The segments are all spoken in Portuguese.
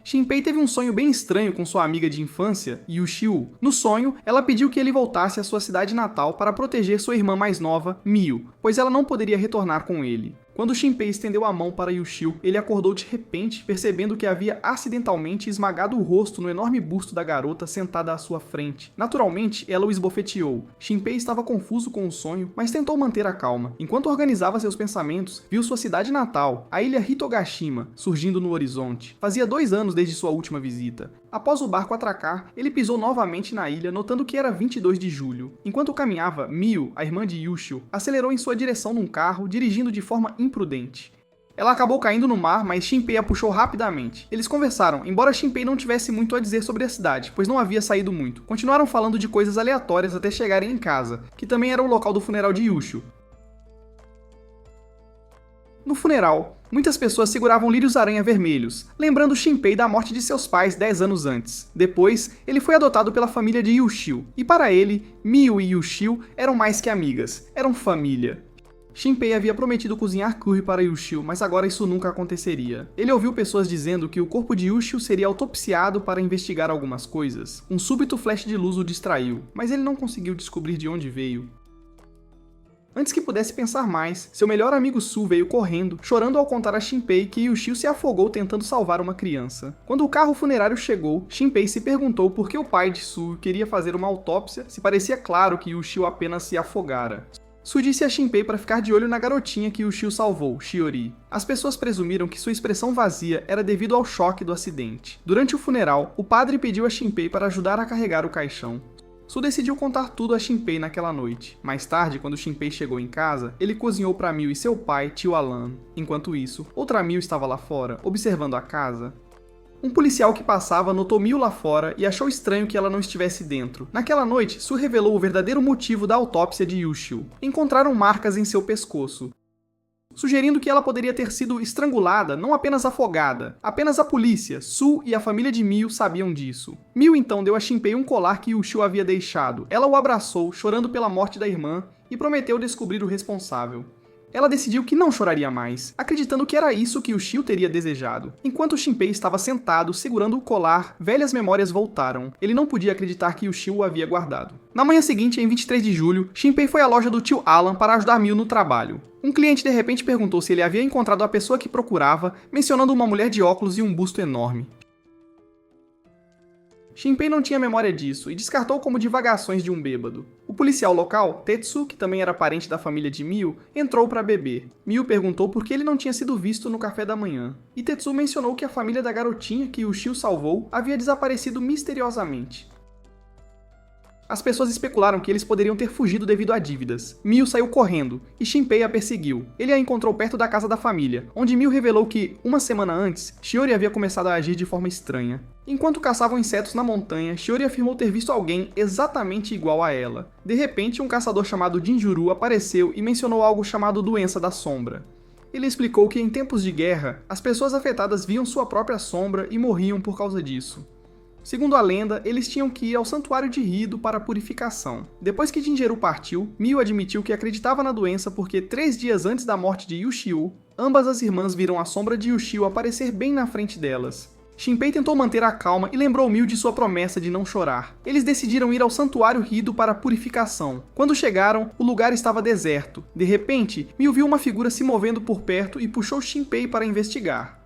Shinpei teve um sonho bem estranho com sua amiga de infância, Yuxiu. No sonho, ela pediu que ele voltasse à sua cidade natal para proteger sua irmã mais nova, Miu, pois ela não poderia retornar com ele. Quando Shinpei estendeu a mão para Yuxiu, ele acordou de repente, percebendo que havia acidentalmente esmagado o rosto no enorme busto da garota sentada à sua frente. Naturalmente, ela o esbofeteou. Shinpei estava confuso com o sonho, mas tentou manter a calma. Enquanto organizava seus pensamentos, viu sua cidade natal, a ilha Hitogashima, surgindo no horizonte. Fazia 2 anos desde sua última visita. Após o barco atracar, ele pisou novamente na ilha, notando que era 22 de julho. Enquanto caminhava, Miu, a irmã de Yuxiu, acelerou em sua direção num carro, dirigindo de forma imprudente. Ela acabou caindo no mar, mas Shinpei a puxou rapidamente. Eles conversaram, embora Shinpei não tivesse muito a dizer sobre a cidade, pois não havia saído muito. Continuaram falando de coisas aleatórias até chegarem em casa, que também era o local do funeral de Yuxiu. No funeral, muitas pessoas seguravam lírios-aranha vermelhos, lembrando Shinpei da morte de seus pais 10 anos antes. Depois, ele foi adotado pela família de Yuxiu, e para ele, Miu e Yuxiu eram mais que amigas, eram família. Shinpei havia prometido cozinhar curry para Yuxiu, mas agora isso nunca aconteceria. Ele ouviu pessoas dizendo que o corpo de Yuxiu seria autopsiado para investigar algumas coisas. Um súbito flash de luz o distraiu, mas ele não conseguiu descobrir de onde veio. Antes que pudesse pensar mais, seu melhor amigo Su veio correndo, chorando ao contar a Shinpei que Yuxiu se afogou tentando salvar uma criança. Quando o carro funerário chegou, Shinpei se perguntou por que o pai de Su queria fazer uma autópsia se parecia claro que Yuxiu apenas se afogara. Su disse a Shinpei para ficar de olho na garotinha que Yuxiu salvou, Shiori. As pessoas presumiram que sua expressão vazia era devido ao choque do acidente. Durante o funeral, o padre pediu a Shinpei para ajudar a carregar o caixão. Su decidiu contar tudo a Shinpei naquela noite. Mais tarde, quando Shinpei chegou em casa, ele cozinhou para Miu e seu pai, tio Alan. Enquanto isso, outra Miu estava lá fora, observando a casa. Um policial que passava notou Miu lá fora e achou estranho que ela não estivesse dentro. Naquela noite, Su revelou o verdadeiro motivo da autópsia de Yuxiu. Encontraram marcas em seu pescoço, sugerindo que ela poderia ter sido estrangulada, não apenas afogada. Apenas a polícia, Su e a família de Miu sabiam disso. Miu então deu a Shinpei um colar que Yuxiu havia deixado. Ela o abraçou, chorando pela morte da irmã, e prometeu descobrir o responsável. Ela decidiu que não choraria mais, acreditando que era isso que Yuxiu teria desejado. Enquanto Shinpei estava sentado, segurando o colar, velhas memórias voltaram. Ele não podia acreditar que Yuxiu o havia guardado. Na manhã seguinte, em 23 de julho, Shinpei foi à loja do tio Alan para ajudar Miu no trabalho. Um cliente de repente perguntou se ele havia encontrado a pessoa que procurava, mencionando uma mulher de óculos e um busto enorme. Shinpei não tinha memória disso e descartou como divagações de um bêbado. O policial local, Tetsu, que também era parente da família de Miu, entrou para beber. Miu perguntou por que ele não tinha sido visto no café da manhã. E Tetsu mencionou que a família da garotinha que Yuxiu salvou havia desaparecido misteriosamente. As pessoas especularam que eles poderiam ter fugido devido a dívidas. Miu saiu correndo, e Shinpei a perseguiu. Ele a encontrou perto da casa da família, onde Miu revelou que, uma semana antes, Shiori havia começado a agir de forma estranha. Enquanto caçavam insetos na montanha, Shiori afirmou ter visto alguém exatamente igual a ela. De repente, um caçador chamado Jinjuru apareceu e mencionou algo chamado Doença da Sombra. Ele explicou que em tempos de guerra, as pessoas afetadas viam sua própria sombra e morriam por causa disso. Segundo a lenda, eles tinham que ir ao Santuário de Rido para a purificação. Depois que Jinjuru partiu, Miu admitiu que acreditava na doença porque 3 dias antes da morte de Yuxiu, ambas as irmãs viram a sombra de Yuxiu aparecer bem na frente delas. Shinpei tentou manter a calma e lembrou Miu de sua promessa de não chorar. Eles decidiram ir ao Santuário Rido para a purificação. Quando chegaram, o lugar estava deserto. De repente, Miu viu uma figura se movendo por perto e puxou Shinpei para investigar.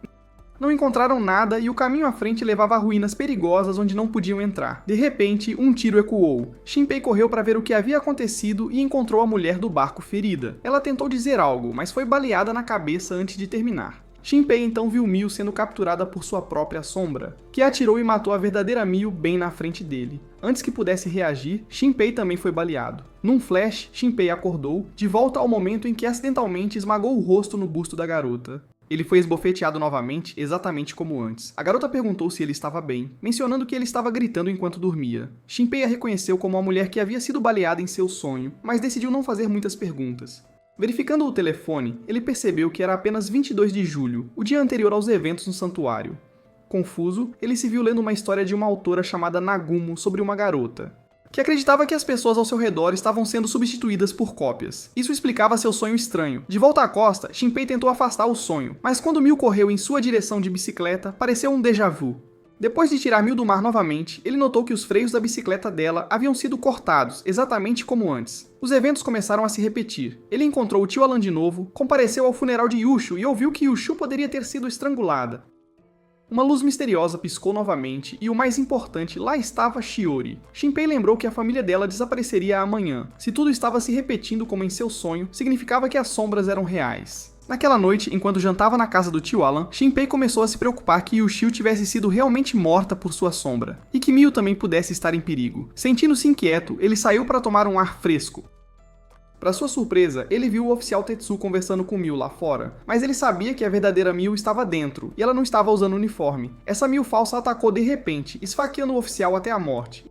Não encontraram nada e o caminho à frente levava a ruínas perigosas onde não podiam entrar. De repente, um tiro ecoou. Shinpei correu para ver o que havia acontecido e encontrou a mulher do barco ferida. Ela tentou dizer algo, mas foi baleada na cabeça antes de terminar. Shinpei então viu Miu sendo capturada por sua própria sombra, que atirou e matou a verdadeira Miu bem na frente dele. Antes que pudesse reagir, Shinpei também foi baleado. Num flash, Shinpei acordou, de volta ao momento em que acidentalmente esmagou o rosto no busto da garota. Ele foi esbofeteado novamente, exatamente como antes. A garota perguntou se ele estava bem, mencionando que ele estava gritando enquanto dormia. Shinpei a reconheceu como a mulher que havia sido baleada em seu sonho, mas decidiu não fazer muitas perguntas. Verificando o telefone, ele percebeu que era apenas 22 de julho, o dia anterior aos eventos no santuário. Confuso, ele se viu lendo uma história de uma autora chamada Nagumo sobre uma garota, que acreditava que as pessoas ao seu redor estavam sendo substituídas por cópias. Isso explicava seu sonho estranho. De volta à costa, Shinpei tentou afastar o sonho, mas quando Miu correu em sua direção de bicicleta, pareceu um déjà vu. Depois de tirar Mil do mar novamente, ele notou que os freios da bicicleta dela haviam sido cortados, exatamente como antes. Os eventos começaram a se repetir. Ele encontrou o tio Alan de novo, compareceu ao funeral de Yushu e ouviu que Yushu poderia ter sido estrangulada. Uma luz misteriosa piscou novamente e o mais importante, lá estava Shiori. Shinpei lembrou que a família dela desapareceria amanhã. Se tudo estava se repetindo como em seu sonho, significava que as sombras eram reais. Naquela noite, enquanto jantava na casa do tio Alan, Shinpei começou a se preocupar que Yushio tivesse sido realmente morta por sua sombra, e que Miu também pudesse estar em perigo. Sentindo-se inquieto, ele saiu para tomar um ar fresco. Para sua surpresa, ele viu o oficial Tetsu conversando com Miu lá fora, mas ele sabia que a verdadeira Miu estava dentro, e ela não estava usando uniforme. Essa Miu falsa atacou de repente, esfaqueando o oficial até a morte.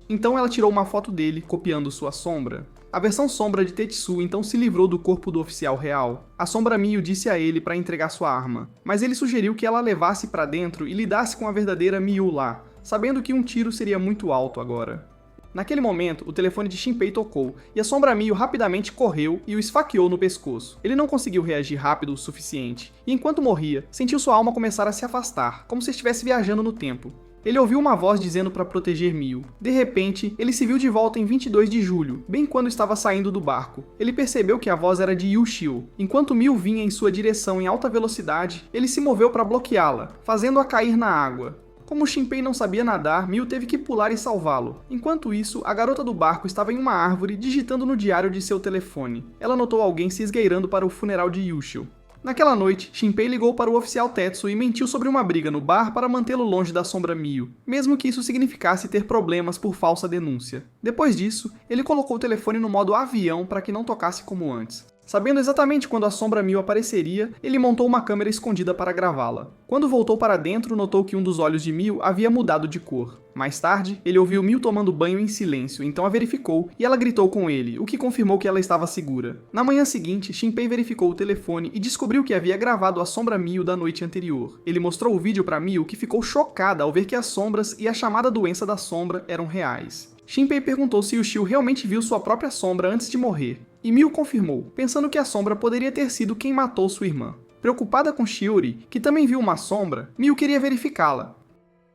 Então ela tirou uma foto dele, copiando sua sombra. A versão sombra de Tetsu então se livrou do corpo do oficial real. A sombra Miu disse a ele para entregar sua arma, mas ele sugeriu que ela a levasse para dentro e lidasse com a verdadeira Miu lá, sabendo que um tiro seria muito alto agora. Naquele momento, o telefone de Shinpei tocou, e a sombra Miu rapidamente correu e o esfaqueou no pescoço. Ele não conseguiu reagir rápido o suficiente, e enquanto morria, sentiu sua alma começar a se afastar, como se estivesse viajando no tempo. Ele ouviu uma voz dizendo para proteger Miu. De repente, ele se viu de volta em 22 de julho, bem quando estava saindo do barco. Ele percebeu que a voz era de Yushio. Enquanto Miu vinha em sua direção em alta velocidade, ele se moveu para bloqueá-la, fazendo-a cair na água. Como Shinpei não sabia nadar, Miu teve que pular e salvá-lo. Enquanto isso, a garota do barco estava em uma árvore digitando no diário de seu telefone. Ela notou alguém se esgueirando para o funeral de Yushio. Naquela noite, Shinpei ligou para o oficial Tetsu e mentiu sobre uma briga no bar para mantê-lo longe da sombra Miu, mesmo que isso significasse ter problemas por falsa denúncia. Depois disso, ele colocou o telefone no modo avião para que não tocasse como antes. Sabendo exatamente quando a sombra Miu apareceria, ele montou uma câmera escondida para gravá-la. Quando voltou para dentro, notou que um dos olhos de Miu havia mudado de cor. Mais tarde, ele ouviu Miu tomando banho em silêncio, então a verificou e ela gritou com ele, o que confirmou que ela estava segura. Na manhã seguinte, Shinpei verificou o telefone e descobriu que havia gravado a sombra Miu da noite anterior. Ele mostrou o vídeo para Miu, que ficou chocada ao ver que as sombras e a chamada doença da sombra eram reais. Shinpei perguntou se Yushio realmente viu sua própria sombra antes de morrer, e Miu confirmou, pensando que a sombra poderia ter sido quem matou sua irmã. Preocupada com Shiori, que também viu uma sombra, Miu queria verificá-la.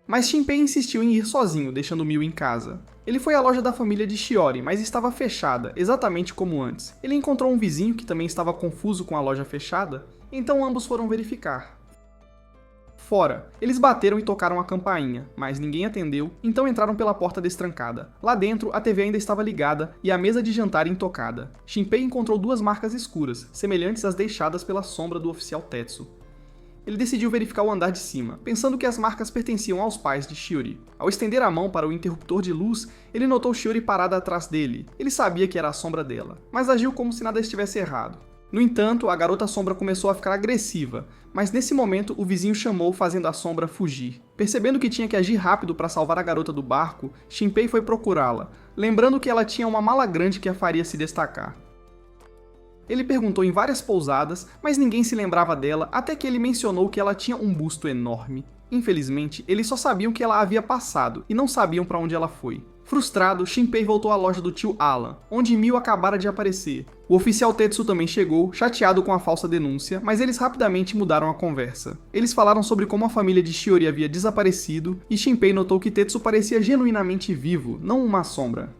Mas Shinpei insistiu em ir sozinho, deixando Miu em casa. Ele foi à loja da família de Shiori, mas estava fechada, exatamente como antes. Ele encontrou um vizinho que também estava confuso com a loja fechada, então ambos foram verificar. Fora, eles bateram e tocaram a campainha, mas ninguém atendeu, então entraram pela porta destrancada. Lá dentro, a TV ainda estava ligada e a mesa de jantar intocada. Shinpei encontrou duas marcas escuras, semelhantes às deixadas pela sombra do oficial Tetsu. Ele decidiu verificar o andar de cima, pensando que as marcas pertenciam aos pais de Shiori. Ao estender a mão para o interruptor de luz, ele notou Shiori parada atrás dele. Ele sabia que era a sombra dela, mas agiu como se nada estivesse errado. No entanto, a garota sombra começou a ficar agressiva, mas nesse momento o vizinho chamou, fazendo a sombra fugir. Percebendo que tinha que agir rápido para salvar a garota do barco, Shinpei foi procurá-la, lembrando que ela tinha uma mala grande que a faria se destacar. Ele perguntou em várias pousadas, mas ninguém se lembrava dela até que ele mencionou que ela tinha um busto enorme. Infelizmente, eles só sabiam que ela havia passado e não sabiam para onde ela foi. Frustrado, Shinpei voltou à loja do tio Alan, onde Miu acabara de aparecer. O oficial Tetsu também chegou, chateado com a falsa denúncia, mas eles rapidamente mudaram a conversa. Eles falaram sobre como a família de Shiori havia desaparecido, e Shinpei notou que Tetsu parecia genuinamente vivo, não uma sombra.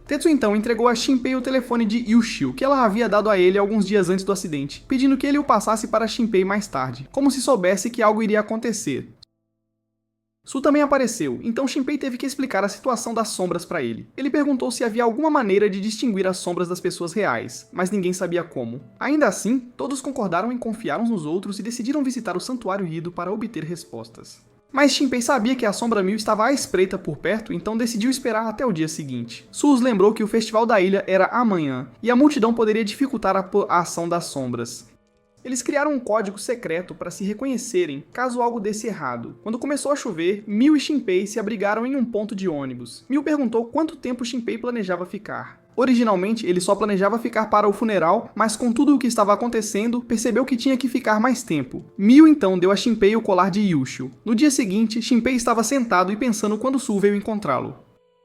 Tetsu então entregou a Shinpei o telefone de Yushio, que ela havia dado a ele alguns dias antes do acidente, pedindo que ele o passasse para Shinpei mais tarde, como se soubesse que algo iria acontecer. Su também apareceu, então Shinpei teve que explicar a situação das sombras para ele. Ele perguntou se havia alguma maneira de distinguir as sombras das pessoas reais, mas ninguém sabia como. Ainda assim, todos concordaram em confiar uns nos outros e decidiram visitar o Santuário Rido para obter respostas. Mas Shinpei sabia que a sombra Miu estava à espreita por perto, então decidiu esperar até o dia seguinte. Su os lembrou que o festival da ilha era amanhã, e a multidão poderia dificultar a ação das sombras. Eles criaram um código secreto para se reconhecerem caso algo desse errado. Quando começou a chover, Miu e Shinpei se abrigaram em um ponto de ônibus. Miu perguntou quanto tempo Shinpei planejava ficar. Originalmente, ele só planejava ficar para o funeral, mas com tudo o que estava acontecendo, percebeu que tinha que ficar mais tempo. Miu então deu a Shinpei o colar de Yushio. No dia seguinte, Shinpei estava sentado e pensando quando Su veio encontrá-lo.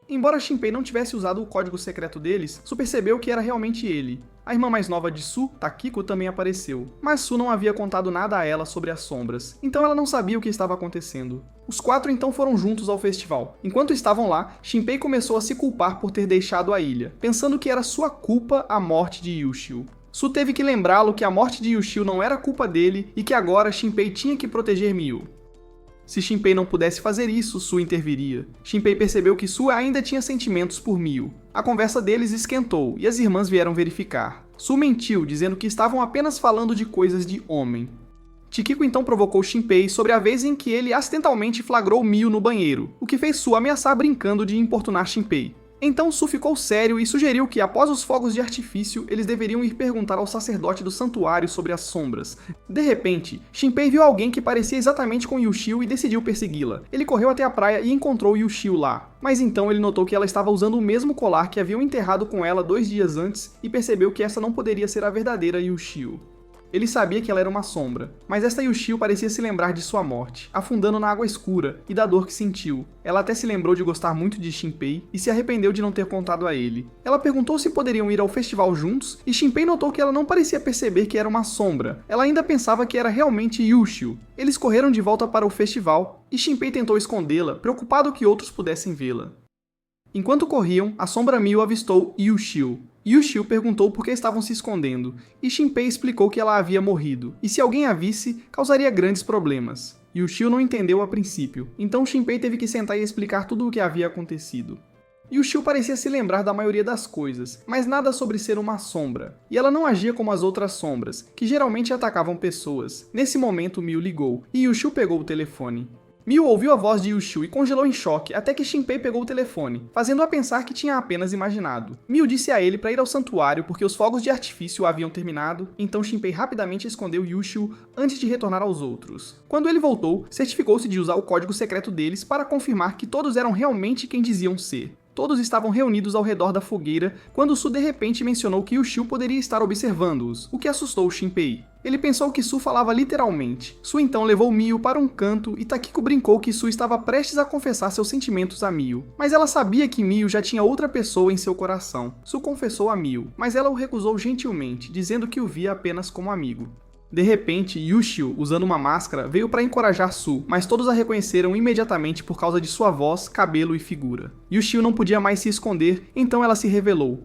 Embora Shinpei não tivesse usado o código secreto deles, Su percebeu que era realmente ele. A irmã mais nova de Su, Takiko, também apareceu, mas Su não havia contado nada a ela sobre as sombras, então ela não sabia o que estava acontecendo. Os 4 então foram juntos ao festival. Enquanto estavam lá, Shinpei começou a se culpar por ter deixado a ilha, pensando que era sua culpa a morte de Yushio. Su teve que lembrá-lo que a morte de Yushio não era culpa dele e que agora Shinpei tinha que proteger Miu. Se Shinpei não pudesse fazer isso, Su interviria. Shinpei percebeu que Su ainda tinha sentimentos por Miu. A conversa deles esquentou e as irmãs vieram verificar. Su mentiu, dizendo que estavam apenas falando de coisas de homem. Tikiko então provocou Shinpei sobre a vez em que ele acidentalmente flagrou Miu no banheiro, o que fez Su ameaçar brincando de importunar Shinpei. Então Su ficou sério e sugeriu que, após os fogos de artifício, eles deveriam ir perguntar ao sacerdote do santuário sobre as sombras. De repente, Shinpei viu alguém que parecia exatamente com Yushio e decidiu persegui-la. Ele correu até a praia e encontrou Yushio lá. Mas então ele notou que ela estava usando o mesmo colar que haviam enterrado com ela 2 dias antes e percebeu que essa não poderia ser a verdadeira Yushio. Ele sabia que ela era uma sombra, mas esta Yushio parecia se lembrar de sua morte, afundando na água escura e da dor que sentiu. Ela até se lembrou de gostar muito de Shinpei e se arrependeu de não ter contado a ele. Ela perguntou se poderiam ir ao festival juntos e Shinpei notou que ela não parecia perceber que era uma sombra. Ela ainda pensava que era realmente Yushio. Eles correram de volta para o festival e Shinpei tentou escondê-la, preocupado que outros pudessem vê-la. Enquanto corriam, a sombra Miu avistou Yushio. Yushio perguntou por que estavam se escondendo, e Shinpei explicou que ela havia morrido, e se alguém a visse, causaria grandes problemas. Yushio não entendeu a princípio, então Shinpei teve que sentar e explicar tudo o que havia acontecido. Yushio parecia se lembrar da maioria das coisas, mas nada sobre ser uma sombra, e ela não agia como as outras sombras, que geralmente atacavam pessoas. Nesse momento, Miu ligou, e Yushio pegou o telefone. Miu ouviu a voz de Yushio e congelou em choque até que Shinpei pegou o telefone, fazendo-a pensar que tinha apenas imaginado. Miu disse a ele para ir ao santuário porque os fogos de artifício haviam terminado, então Shinpei rapidamente escondeu Yushio antes de retornar aos outros. Quando ele voltou, certificou-se de usar o código secreto deles para confirmar que todos eram realmente quem diziam ser. Todos estavam reunidos ao redor da fogueira quando Su de repente mencionou que Yushio poderia estar observando-os, o que assustou Shinpei. Ele pensou que Su falava literalmente. Su então levou Miu para um canto e Takiko brincou que Su estava prestes a confessar seus sentimentos a Miu. Mas ela sabia que Miu já tinha outra pessoa em seu coração. Su confessou a Miu, mas ela o recusou gentilmente, dizendo que o via apenas como amigo. De repente, Yushio, usando uma máscara, veio para encorajar Su, mas todos a reconheceram imediatamente por causa de sua voz, cabelo e figura. Yushio não podia mais se esconder, então ela se revelou.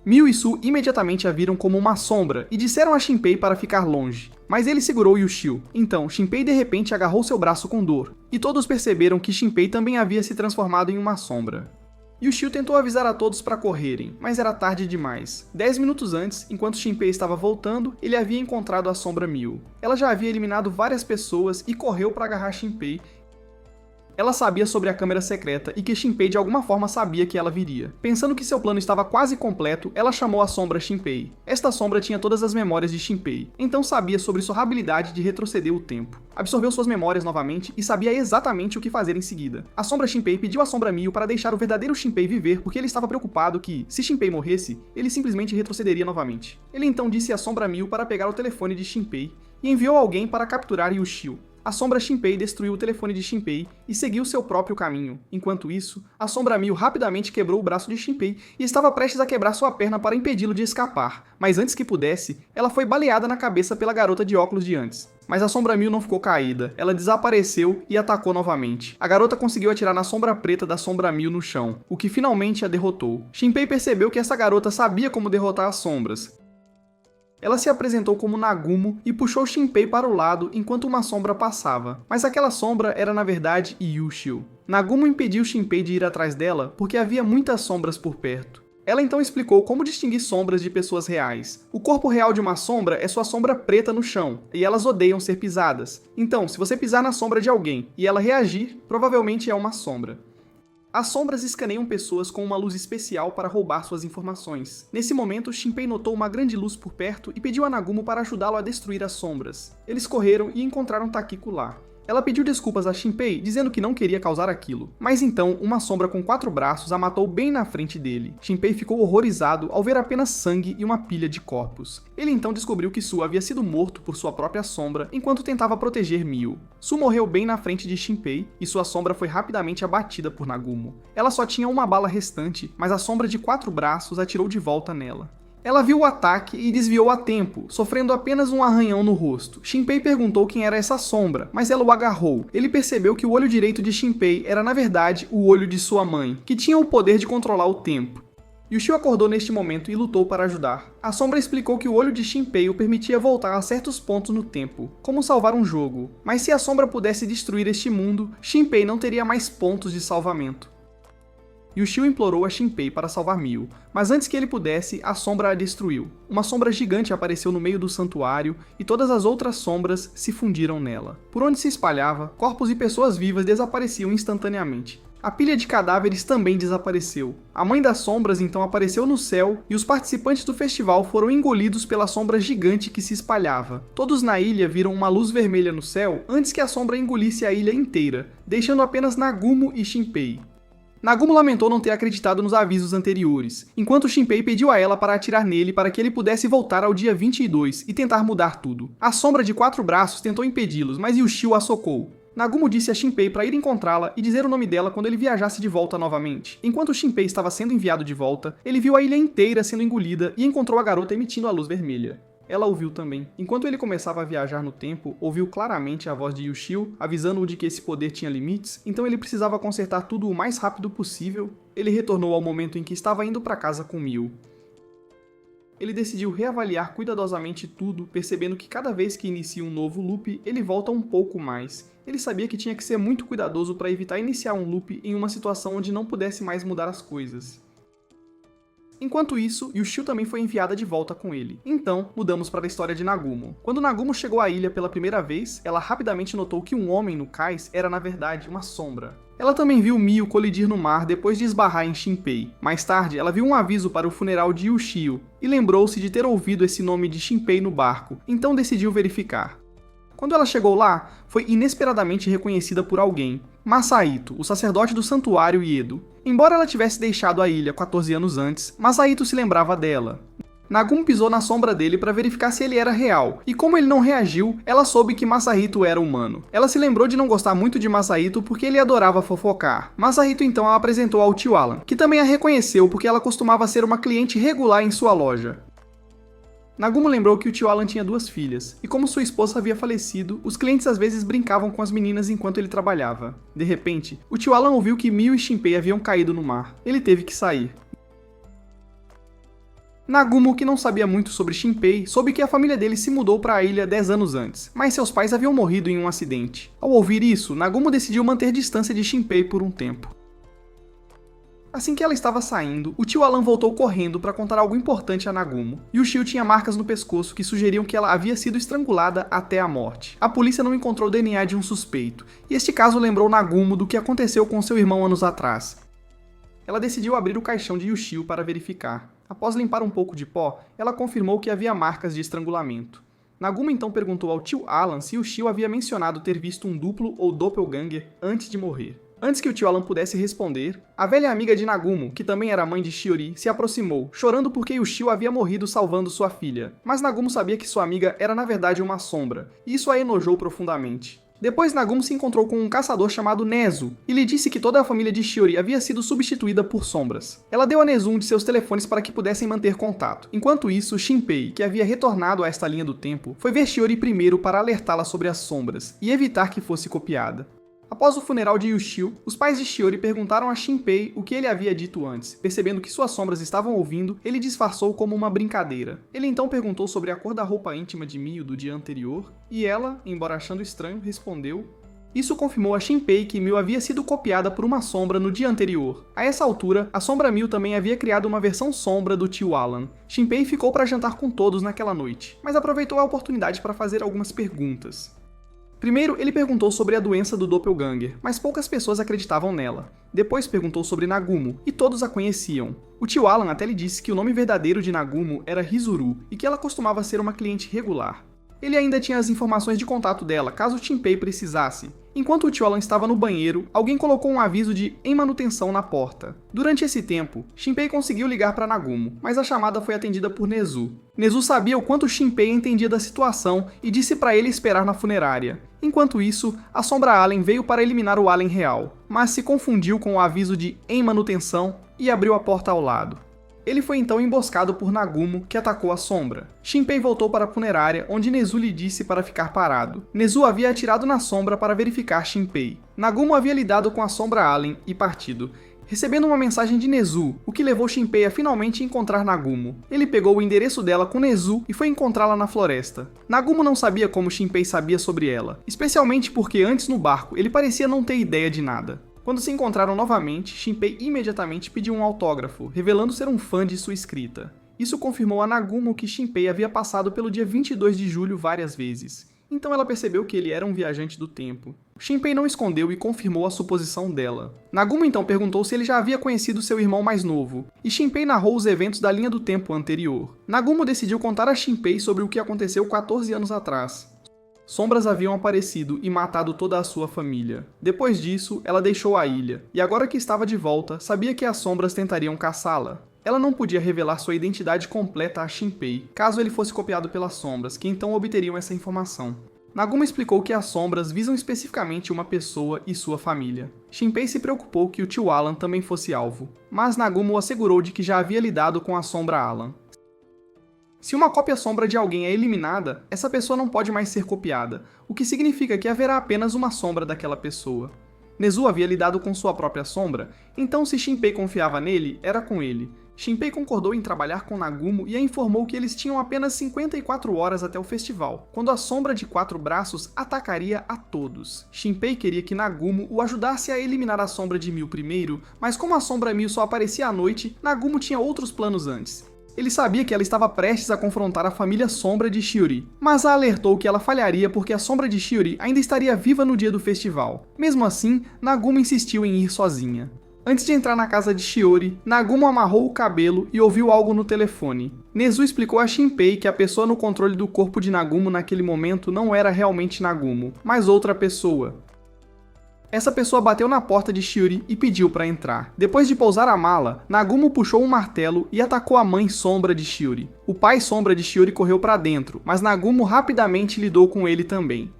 Miu e Su imediatamente a viram como uma sombra e disseram a Shinpei para ficar longe. Mas ele segurou Yushio. Então, Shinpei de repente agarrou seu braço com dor, e todos perceberam que Shinpei também havia se transformado em uma sombra. Yushio tentou avisar a todos para correrem, mas era tarde demais. 10 minutos antes, enquanto Shinpei estava voltando, ele havia encontrado a sombra Miu. Ela já havia eliminado várias pessoas e correu para agarrar Shinpei. Ela sabia sobre a câmera secreta e que Shinpei de alguma forma sabia que ela viria. Pensando que seu plano estava quase completo, ela chamou a sombra Shinpei. Esta sombra tinha todas as memórias de Shinpei, então sabia sobre sua habilidade de retroceder o tempo. Absorveu suas memórias novamente e sabia exatamente o que fazer em seguida. A sombra Shinpei pediu à sombra Miu para deixar o verdadeiro Shinpei viver porque ele estava preocupado que, se Shinpei morresse, ele simplesmente retrocederia novamente. Ele então disse à sombra Miu para pegar o telefone de Shinpei e enviou alguém para capturar Yushio. A sombra Shinpei destruiu o telefone de Shinpei e seguiu seu próprio caminho. Enquanto isso, a sombra Miu rapidamente quebrou o braço de Shinpei e estava prestes a quebrar sua perna para impedi-lo de escapar. Mas antes que pudesse, ela foi baleada na cabeça pela garota de óculos de antes. Mas a sombra Miu não ficou caída, ela desapareceu e atacou novamente. A garota conseguiu atirar na sombra preta da sombra Miu no chão, o que finalmente a derrotou. Shinpei percebeu que essa garota sabia como derrotar as sombras. Ela se apresentou como Nagumo e puxou Shinpei para o lado enquanto uma sombra passava, mas aquela sombra era na verdade Yushio. Nagumo impediu Shinpei de ir atrás dela porque havia muitas sombras por perto. Ela então explicou como distinguir sombras de pessoas reais. O corpo real de uma sombra é sua sombra preta no chão, e elas odeiam ser pisadas. Então, se você pisar na sombra de alguém e ela reagir, provavelmente é uma sombra. As sombras escaneiam pessoas com uma luz especial para roubar suas informações. Nesse momento, Shinpei notou uma grande luz por perto e pediu a Nagumo para ajudá-lo a destruir as sombras. Eles correram e encontraram Takiko lá. Ela pediu desculpas a Shinpei, dizendo que não queria causar aquilo. Mas então, uma sombra com 4 braços a matou bem na frente dele. Shinpei ficou horrorizado ao ver apenas sangue e uma pilha de corpos. Ele então descobriu que Su havia sido morto por sua própria sombra enquanto tentava proteger Miu. Su morreu bem na frente de Shinpei e sua sombra foi rapidamente abatida por Nagumo. Ela só tinha uma bala restante, mas a sombra de 4 braços atirou de volta nela. Ela viu o ataque e desviou a tempo, sofrendo apenas um arranhão no rosto. Shinpei perguntou quem era essa sombra, mas ela o agarrou. Ele percebeu que o olho direito de Shinpei era na verdade o olho de sua mãe, que tinha o poder de controlar o tempo. Yushio acordou neste momento e lutou para ajudar. A sombra explicou que o olho de Shinpei o permitia voltar a certos pontos no tempo, como salvar um jogo. Mas se a sombra pudesse destruir este mundo, Shinpei não teria mais pontos de salvamento. Yushio implorou a Shinpei para salvar Miu, mas antes que ele pudesse, a sombra a destruiu. Uma sombra gigante apareceu no meio do santuário e todas as outras sombras se fundiram nela. Por onde se espalhava, corpos e pessoas vivas desapareciam instantaneamente. A pilha de cadáveres também desapareceu. A mãe das sombras então apareceu no céu e os participantes do festival foram engolidos pela sombra gigante que se espalhava. Todos na ilha viram uma luz vermelha no céu antes que a sombra engolisse a ilha inteira, deixando apenas Nagumo e Shinpei. Nagumo lamentou não ter acreditado nos avisos anteriores, enquanto Shinpei pediu a ela para atirar nele para que ele pudesse voltar ao dia 22 e tentar mudar tudo. A sombra de 4 braços tentou impedi-los, mas Yushio a socou. Nagumo disse a Shinpei para ir encontrá-la e dizer o nome dela quando ele viajasse de volta novamente. Enquanto Shinpei estava sendo enviado de volta, ele viu a ilha inteira sendo engolida e encontrou a garota emitindo a luz vermelha. Ela ouviu também. Enquanto ele começava a viajar no tempo, ouviu claramente a voz de Yushio, avisando-o de que esse poder tinha limites, então ele precisava consertar tudo o mais rápido possível. Ele retornou ao momento em que estava indo para casa com Miu. Ele decidiu reavaliar cuidadosamente tudo, percebendo que cada vez que inicia um novo loop, ele volta um pouco mais. Ele sabia que tinha que ser muito cuidadoso para evitar iniciar um loop em uma situação onde não pudesse mais mudar as coisas. Enquanto isso, Yushio também foi enviada de volta com ele. Então, mudamos para a história de Nagumo. Quando Nagumo chegou à ilha pela primeira vez, ela rapidamente notou que um homem no cais era na verdade uma sombra. Ela também viu Miu colidir no mar depois de esbarrar em Shinpei. Mais tarde, ela viu um aviso para o funeral de Yushio e lembrou-se de ter ouvido esse nome de Shinpei no barco, então decidiu verificar. Quando ela chegou lá, foi inesperadamente reconhecida por alguém, Masahito, o sacerdote do santuário Iedo. Embora ela tivesse deixado a ilha 14 anos antes, Masahito se lembrava dela. Nagumo pisou na sombra dele para verificar se ele era real, e como ele não reagiu, ela soube que Masahito era humano. Ela se lembrou de não gostar muito de Masahito porque ele adorava fofocar. Masahito então a apresentou ao tio Alan, que também a reconheceu porque ela costumava ser uma cliente regular em sua loja. Nagumo lembrou que o tio Alan tinha 2 filhas, e como sua esposa havia falecido, os clientes às vezes brincavam com as meninas enquanto ele trabalhava. De repente, o tio Alan ouviu que Miu e Shinpei haviam caído no mar. Ele teve que sair. Nagumo, que não sabia muito sobre Shinpei, soube que a família dele se mudou para a ilha 10 anos antes, mas seus pais haviam morrido em um acidente. Ao ouvir isso, Nagumo decidiu manter distância de Shinpei por um tempo. Assim que ela estava saindo, o tio Alan voltou correndo para contar algo importante a Nagumo. Yushio tinha marcas no pescoço que sugeriam que ela havia sido estrangulada até a morte. A polícia não encontrou o DNA de um suspeito, e este caso lembrou Nagumo do que aconteceu com seu irmão anos atrás. Ela decidiu abrir o caixão de Yushio para verificar. Após limpar um pouco de pó, ela confirmou que havia marcas de estrangulamento. Nagumo então perguntou ao tio Alan se Yushio havia mencionado ter visto um duplo ou doppelganger antes de morrer. Antes que o tio Alan pudesse responder, a velha amiga de Nagumo, que também era mãe de Shiori, se aproximou, chorando porque Yushio havia morrido salvando sua filha. Mas Nagumo sabia que sua amiga era na verdade uma sombra, e isso a enojou profundamente. Depois Nagumo se encontrou com um caçador chamado Nezu, e lhe disse que toda a família de Shiori havia sido substituída por sombras. Ela deu a Nezu um de seus telefones para que pudessem manter contato. Enquanto isso, Shinpei, que havia retornado a esta linha do tempo, foi ver Shiori primeiro para alertá-la sobre as sombras, e evitar que fosse copiada. Após o funeral de Yushio, os pais de Shiori perguntaram a Shinpei o que ele havia dito antes. Percebendo que suas sombras estavam ouvindo, ele disfarçou como uma brincadeira. Ele então perguntou sobre a cor da roupa íntima de Miu do dia anterior, e ela, embora achando estranho, respondeu. Isso confirmou a Shinpei que Miu havia sido copiada por uma sombra no dia anterior. A essa altura, a sombra Miu também havia criado uma versão sombra do tio Alan. Shinpei ficou para jantar com todos naquela noite, mas aproveitou a oportunidade para fazer algumas perguntas. Primeiro, ele perguntou sobre a doença do doppelganger, mas poucas pessoas acreditavam nela. Depois perguntou sobre Nagumo, e todos a conheciam. O tio Alan até lhe disse que o nome verdadeiro de Nagumo era Hizuru, e que ela costumava ser uma cliente regular. Ele ainda tinha as informações de contato dela, caso Shinpei precisasse. Enquanto o tio Alan estava no banheiro, alguém colocou um aviso de "em manutenção" na porta. Durante esse tempo, Shinpei conseguiu ligar para Nagumo, mas a chamada foi atendida por Nezu. Nezu sabia o quanto Shinpei entendia da situação e disse para ele esperar na funerária. Enquanto isso, a Sombra Allen veio para eliminar o Allen real, mas se confundiu com o aviso de "em manutenção" e abriu a porta ao lado. Ele foi então emboscado por Nagumo, que atacou a sombra. Shinpei voltou para a funerária, onde Nezu lhe disse para ficar parado. Nezu havia atirado na sombra para verificar Shinpei. Nagumo havia lidado com a Sombra Allen e partido, recebendo uma mensagem de Nezu, o que levou Shinpei a finalmente encontrar Nagumo. Ele pegou o endereço dela com Nezu e foi encontrá-la na floresta. Nagumo não sabia como Shinpei sabia sobre ela, especialmente porque antes no barco ele parecia não ter ideia de nada. Quando se encontraram novamente, Shinpei imediatamente pediu um autógrafo, revelando ser um fã de sua escrita. Isso confirmou a Nagumo que Shinpei havia passado pelo dia 22 de julho várias vezes, então ela percebeu que ele era um viajante do tempo. Shinpei não escondeu e confirmou a suposição dela. Nagumo então perguntou se ele já havia conhecido seu irmão mais novo, e Shinpei narrou os eventos da linha do tempo anterior. Nagumo decidiu contar a Shinpei sobre o que aconteceu 14 anos atrás. Sombras haviam aparecido e matado toda a sua família. Depois disso, ela deixou a ilha, e agora que estava de volta, sabia que as sombras tentariam caçá-la. Ela não podia revelar sua identidade completa a Shinpei, caso ele fosse copiado pelas sombras, que então obteriam essa informação. Nagumo explicou que as sombras visam especificamente uma pessoa e sua família. Shinpei se preocupou que o tio Alan também fosse alvo, mas Nagumo assegurou de que já havia lidado com a Sombra Alan. Se uma cópia sombra de alguém é eliminada, essa pessoa não pode mais ser copiada, o que significa que haverá apenas uma sombra daquela pessoa. Nezu havia lidado com sua própria sombra, então se Shinpei confiava nele, era com ele. Shinpei concordou em trabalhar com Nagumo e a informou que eles tinham apenas 54 horas até o festival, quando a Sombra de 4 Braços atacaria a todos. Shinpei queria que Nagumo o ajudasse a eliminar a Sombra de Mil primeiro, mas como a Sombra Mil só aparecia à noite, Nagumo tinha outros planos antes. Ele sabia que ela estava prestes a confrontar a família Sombra de Shiori, mas a alertou que ela falharia porque a Sombra de Shiori ainda estaria viva no dia do festival. Mesmo assim, Nagumo insistiu em ir sozinha. Antes de entrar na casa de Shiori, Nagumo amarrou o cabelo e ouviu algo no telefone. Nezu explicou a Shinpei que a pessoa no controle do corpo de Nagumo naquele momento não era realmente Nagumo, mas outra pessoa. Essa pessoa bateu na porta de Shiori e pediu para entrar. Depois de pousar a mala, Nagumo puxou um martelo e atacou a mãe Sombra de Shiori. O pai Sombra de Shiori correu para dentro, mas Nagumo rapidamente lidou com ele também.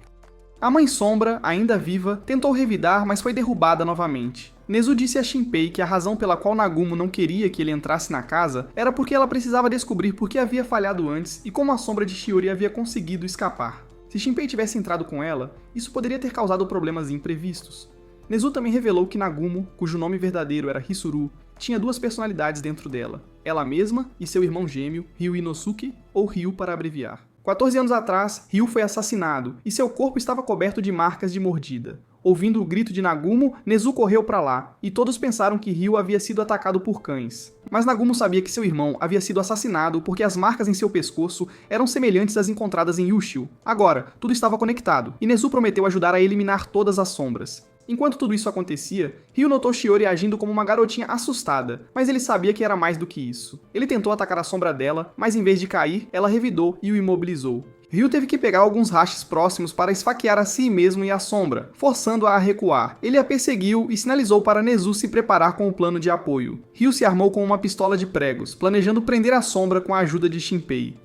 A mãe Sombra, ainda viva, tentou revidar, mas foi derrubada novamente. Nezu disse a Shinpei que a razão pela qual Nagumo não queria que ele entrasse na casa era porque ela precisava descobrir por que havia falhado antes e como a Sombra de Shiori havia conseguido escapar. Se Shinpei tivesse entrado com ela, isso poderia ter causado problemas imprevistos. Nezu também revelou que Nagumo, cujo nome verdadeiro era Hisuru, tinha duas personalidades dentro dela, ela mesma e seu irmão gêmeo, Ryu Inosuke, ou Ryu para abreviar. 14 anos atrás, Ryu foi assassinado, e seu corpo estava coberto de marcas de mordida. Ouvindo o grito de Nagumo, Nezu correu para lá, e todos pensaram que Ryu havia sido atacado por cães. Mas Nagumo sabia que seu irmão havia sido assassinado porque as marcas em seu pescoço eram semelhantes às encontradas em Yushio. Agora, tudo estava conectado, e Nezu prometeu ajudar a eliminar todas as sombras. Enquanto tudo isso acontecia, Ryu notou Shiori agindo como uma garotinha assustada, mas ele sabia que era mais do que isso. Ele tentou atacar a sombra dela, mas em vez de cair, ela revidou e o imobilizou. Ryu teve que pegar alguns rachis próximos para esfaquear a si mesmo e a sombra, forçando-a a recuar. Ele a perseguiu e sinalizou para Nezu se preparar com o plano de apoio. Ryu se armou com uma pistola de pregos, planejando prender a sombra com a ajuda de Shinpei.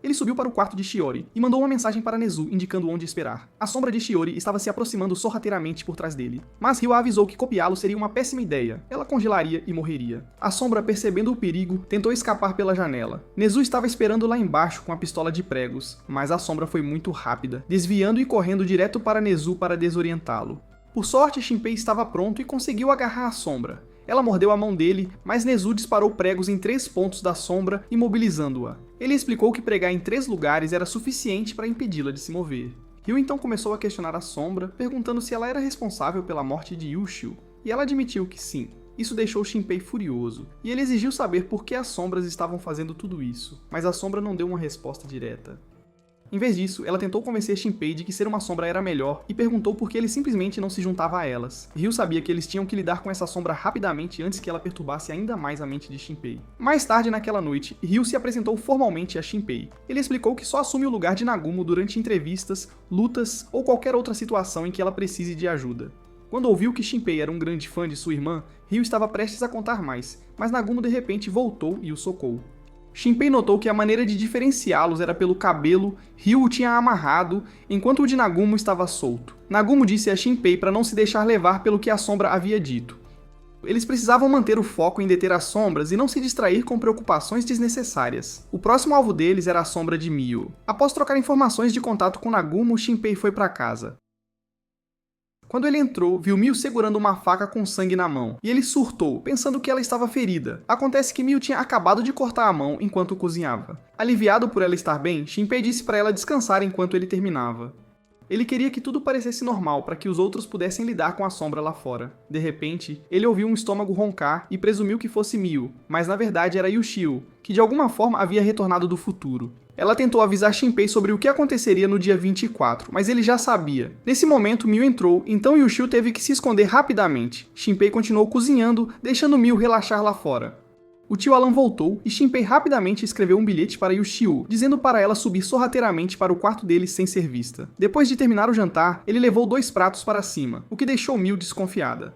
Ele subiu para o quarto de Shiori e mandou uma mensagem para Nezu indicando onde esperar. A sombra de Shiori estava se aproximando sorrateiramente por trás dele, mas Ryu a avisou que copiá-lo seria uma péssima ideia. Ela congelaria e morreria. A sombra, percebendo o perigo, tentou escapar pela janela. Nezu estava esperando lá embaixo com a pistola de pregos, mas a sombra foi muito rápida, desviando e correndo direto para Nezu para desorientá-lo. Por sorte, Shinpei estava pronto e conseguiu agarrar a sombra. Ela mordeu a mão dele, mas Nezu disparou pregos em 3 pontos da sombra, imobilizando-a. Ele explicou que pregar em 3 lugares era suficiente para impedi-la de se mover. Ryu então começou a questionar a sombra, perguntando se ela era responsável pela morte de Yushio, e ela admitiu que sim. Isso deixou Shinpei furioso, e ele exigiu saber por que as sombras estavam fazendo tudo isso, mas a sombra não deu uma resposta direta. Em vez disso, ela tentou convencer Shinpei de que ser uma sombra era melhor e perguntou por que ele simplesmente não se juntava a elas. Ryu sabia que eles tinham que lidar com essa sombra rapidamente antes que ela perturbasse ainda mais a mente de Shinpei. Mais tarde naquela noite, Ryu se apresentou formalmente a Shinpei. Ele explicou que só assume o lugar de Nagumo durante entrevistas, lutas ou qualquer outra situação em que ela precise de ajuda. Quando ouviu que Shinpei era um grande fã de sua irmã, Ryu estava prestes a contar mais, mas Nagumo de repente voltou e o socou. Shinpei notou que a maneira de diferenciá-los era pelo cabelo, Ryu o tinha amarrado, enquanto o de Nagumo estava solto. Nagumo disse a Shinpei para não se deixar levar pelo que a sombra havia dito. Eles precisavam manter o foco em deter as sombras e não se distrair com preocupações desnecessárias. O próximo alvo deles era a sombra de Mio. Após trocar informações de contato com Nagumo, Shinpei foi para casa. Quando ele entrou, viu Mio segurando uma faca com sangue na mão, e ele surtou, pensando que ela estava ferida. Acontece que Mio tinha acabado de cortar a mão enquanto cozinhava. Aliviado por ela estar bem, Shinpei disse para ela descansar enquanto ele terminava. Ele queria que tudo parecesse normal para que os outros pudessem lidar com a sombra lá fora. De repente, ele ouviu um estômago roncar e presumiu que fosse Mio, mas na verdade era Yushio, que de alguma forma havia retornado do futuro. Ela tentou avisar Shinpei sobre o que aconteceria no dia 24, mas ele já sabia. Nesse momento, Mio entrou, então Yushio teve que se esconder rapidamente. Shinpei continuou cozinhando, deixando Mio relaxar lá fora. O tio Alan voltou e Shinpei rapidamente escreveu um bilhete para Yushio, dizendo para ela subir sorrateiramente para o quarto dele sem ser vista. Depois de terminar o jantar, ele levou 2 pratos para cima, o que deixou Mio desconfiada.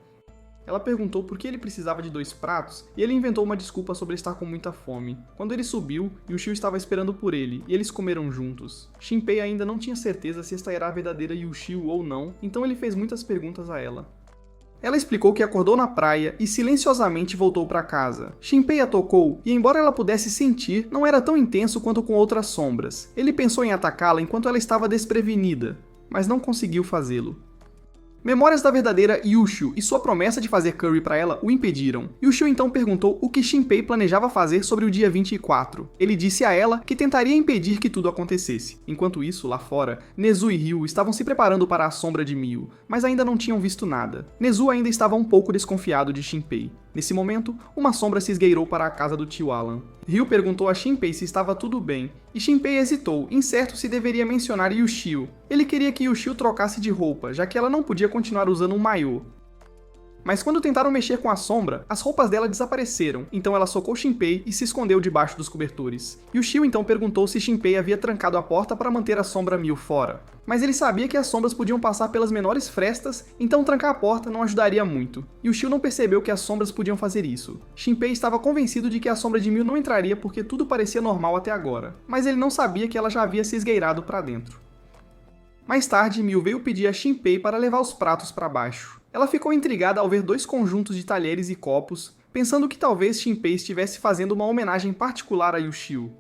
Ela perguntou por que ele precisava de 2 pratos e ele inventou uma desculpa sobre estar com muita fome. Quando ele subiu, Yushio estava esperando por ele e eles comeram juntos. Shinpei ainda não tinha certeza se esta era a verdadeira Yushio ou não, então ele fez muitas perguntas a ela. Ela explicou que acordou na praia e silenciosamente voltou para casa. Shinpei a tocou e, embora ela pudesse sentir, não era tão intenso quanto com outras sombras. Ele pensou em atacá-la enquanto ela estava desprevenida, mas não conseguiu fazê-lo. Memórias da verdadeira Yushio e sua promessa de fazer curry para ela o impediram. Yushio então perguntou o que Shinpei planejava fazer sobre o dia 24. Ele disse a ela que tentaria impedir que tudo acontecesse. Enquanto isso, lá fora, Nezu e Ryu estavam se preparando para a sombra de Mio, mas ainda não tinham visto nada. Nezu ainda estava um pouco desconfiado de Shinpei. Nesse momento, uma sombra se esgueirou para a casa do tio Alan. Ryu perguntou a Shinpei se estava tudo bem, e Shinpei hesitou, incerto se deveria mencionar Yushio. Ele queria que Yushio trocasse de roupa, já que ela não podia continuar usando um maiô. Mas quando tentaram mexer com a sombra, as roupas dela desapareceram, então ela socou Shinpei e se escondeu debaixo dos cobertores. Yushio então perguntou se Shinpei havia trancado a porta para manter a sombra Mio fora. Mas ele sabia que as sombras podiam passar pelas menores frestas, então trancar a porta não ajudaria muito. Yushio não percebeu que as sombras podiam fazer isso. Shinpei estava convencido de que a sombra de Mio não entraria porque tudo parecia normal até agora, mas ele não sabia que ela já havia se esgueirado para dentro. Mais tarde, Mio veio pedir a Shinpei para levar os pratos para baixo. Ela ficou intrigada ao ver 2 conjuntos de talheres e copos, pensando que talvez Shinpei estivesse fazendo uma homenagem particular a Yushio.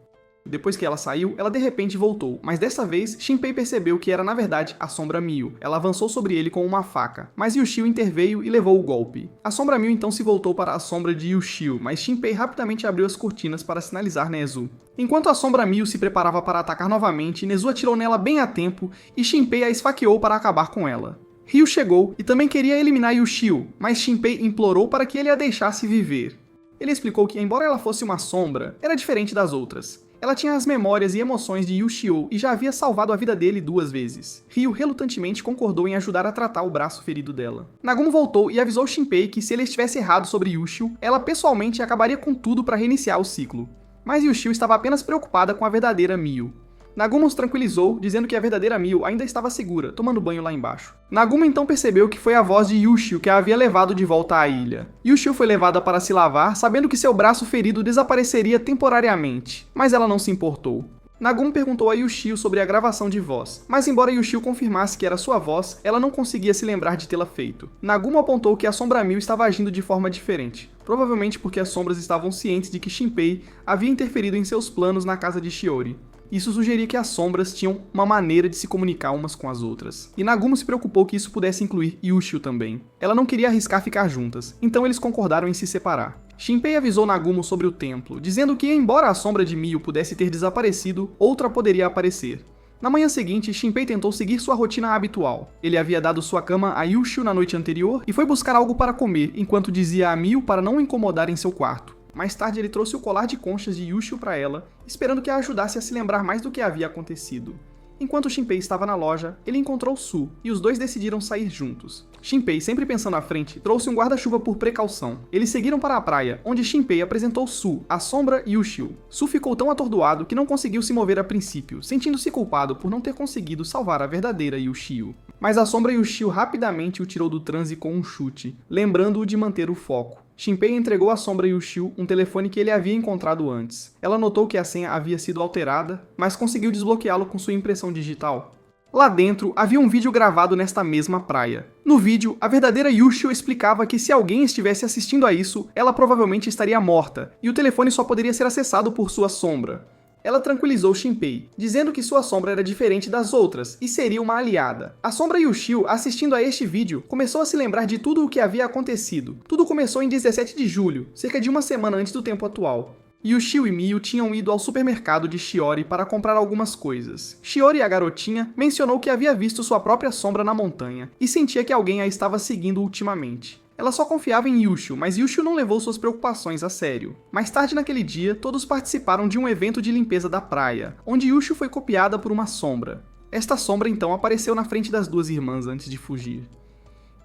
Depois que ela saiu, ela de repente voltou, mas dessa vez Shinpei percebeu que era na verdade a sombra Mio. Ela avançou sobre ele com uma faca, mas Yushio interveio e levou o golpe. A sombra Mio então se voltou para a sombra de Yushio, mas Shinpei rapidamente abriu as cortinas para sinalizar Nezu. Enquanto a sombra Mio se preparava para atacar novamente, Nezu atirou nela bem a tempo e Shinpei a esfaqueou para acabar com ela. Ryu chegou e também queria eliminar Yushio, mas Shinpei implorou para que ele a deixasse viver. Ele explicou que, embora ela fosse uma sombra, era diferente das outras. Ela tinha as memórias e emoções de Yushio e já havia salvado a vida dele 2 vezes. Ryu relutantemente concordou em ajudar a tratar o braço ferido dela. Nagumo voltou e avisou Shinpei que se ele estivesse errado sobre Yushio, ela pessoalmente acabaria com tudo para reiniciar o ciclo. Mas Yushio estava apenas preocupada com a verdadeira Mio. Nagumo os tranquilizou, dizendo que a verdadeira Mio ainda estava segura, tomando banho lá embaixo. Nagumo então percebeu que foi a voz de Yushio que a havia levado de volta à ilha. Yushio foi levada para se lavar, sabendo que seu braço ferido desapareceria temporariamente, mas ela não se importou. Nagumo perguntou a Yushio sobre a gravação de voz, mas embora Yushio confirmasse que era sua voz, ela não conseguia se lembrar de tê-la feito. Nagumo apontou que a sombra Mio estava agindo de forma diferente, provavelmente porque as sombras estavam cientes de que Shinpei havia interferido em seus planos na casa de Shiori. Isso sugeria que as sombras tinham uma maneira de se comunicar umas com as outras. E Nagumo se preocupou que isso pudesse incluir Yushio também. Ela não queria arriscar ficar juntas, então eles concordaram em se separar. Shinpei avisou Nagumo sobre o templo, dizendo que, embora a sombra de Mio pudesse ter desaparecido, outra poderia aparecer. Na manhã seguinte, Shinpei tentou seguir sua rotina habitual. Ele havia dado sua cama a Yushio na noite anterior e foi buscar algo para comer, enquanto dizia a Mio para não incomodar em seu quarto. Mais tarde ele trouxe o colar de conchas de Yushio para ela, esperando que a ajudasse a se lembrar mais do que havia acontecido. Enquanto Shinpei estava na loja, ele encontrou Su, e os dois decidiram sair juntos. Shinpei, sempre pensando à frente, trouxe um guarda-chuva por precaução. Eles seguiram para a praia, onde Shinpei apresentou Su, a sombra e Ushio. Su ficou tão atordoado que não conseguiu se mover a princípio, sentindo-se culpado por não ter conseguido salvar a verdadeira Ushio. Mas a sombra Ushio rapidamente o tirou do transe com um chute, lembrando-o de manter o foco. Shinpei entregou à sombra Ushio um telefone que ele havia encontrado antes. Ela notou que a senha havia sido alterada, mas conseguiu desbloqueá-lo com sua impressão digital. Lá dentro, havia um vídeo gravado nesta mesma praia. No vídeo, a verdadeira Ushio explicava que se alguém estivesse assistindo a isso, ela provavelmente estaria morta, e o telefone só poderia ser acessado por sua sombra. Ela tranquilizou Shinpei, dizendo que sua sombra era diferente das outras e seria uma aliada. A sombra Ushio, assistindo a este vídeo, começou a se lembrar de tudo o que havia acontecido. Tudo começou em 17 de julho, cerca de uma semana antes do tempo atual. Ushio e Miyu tinham ido ao supermercado de Shiori para comprar algumas coisas. Shiori, a garotinha, mencionou que havia visto sua própria sombra na montanha e sentia que alguém a estava seguindo ultimamente. Ela só confiava em Ushio, mas Ushio não levou suas preocupações a sério. Mais tarde naquele dia, todos participaram de um evento de limpeza da praia, onde Ushio foi copiada por uma sombra. Esta sombra então apareceu na frente das duas irmãs antes de fugir.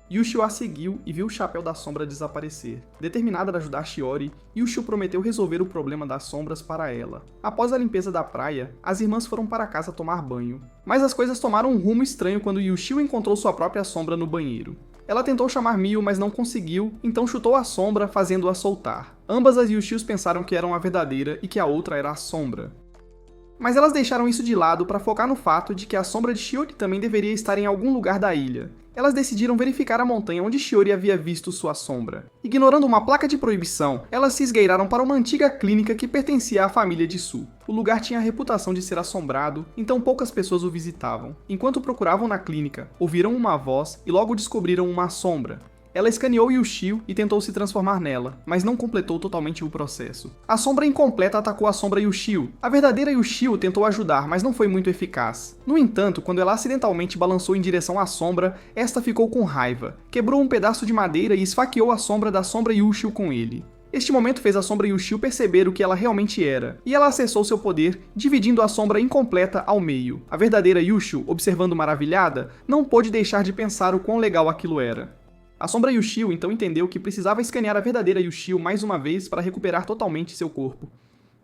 Ushio a seguiu e viu o chapéu da sombra desaparecer. Determinada a ajudar Shiori, Ushio prometeu resolver o problema das sombras para ela. Após a limpeza da praia, as irmãs foram para casa tomar banho. Mas as coisas tomaram um rumo estranho quando Ushio encontrou sua própria sombra no banheiro. Ela tentou chamar Miyu, mas não conseguiu, então chutou a sombra, fazendo-a soltar. Ambas as Ushios pensaram que eram a verdadeira e que a outra era a sombra. Mas elas deixaram isso de lado para focar no fato de que a sombra de Shiori também deveria estar em algum lugar da ilha. Elas decidiram verificar a montanha onde Shiori havia visto sua sombra. Ignorando uma placa de proibição, elas se esgueiraram para uma antiga clínica que pertencia à família de Su. O lugar tinha a reputação de ser assombrado, então poucas pessoas o visitavam. Enquanto procuravam na clínica, ouviram uma voz e logo descobriram uma sombra. Ela escaneou Ushio e tentou se transformar nela, mas não completou totalmente o processo. A sombra incompleta atacou a sombra Ushio. A verdadeira Ushio tentou ajudar, mas não foi muito eficaz. No entanto, quando ela acidentalmente balançou em direção à sombra, esta ficou com raiva, quebrou um pedaço de madeira e esfaqueou a sombra da sombra Ushio com ele. Este momento fez a sombra Ushio perceber o que ela realmente era, e ela acessou seu poder, dividindo a sombra incompleta ao meio. A verdadeira Ushio, observando maravilhada, não pôde deixar de pensar o quão legal aquilo era. A sombra Ushio então entendeu que precisava escanear a verdadeira Ushio mais uma vez para recuperar totalmente seu corpo.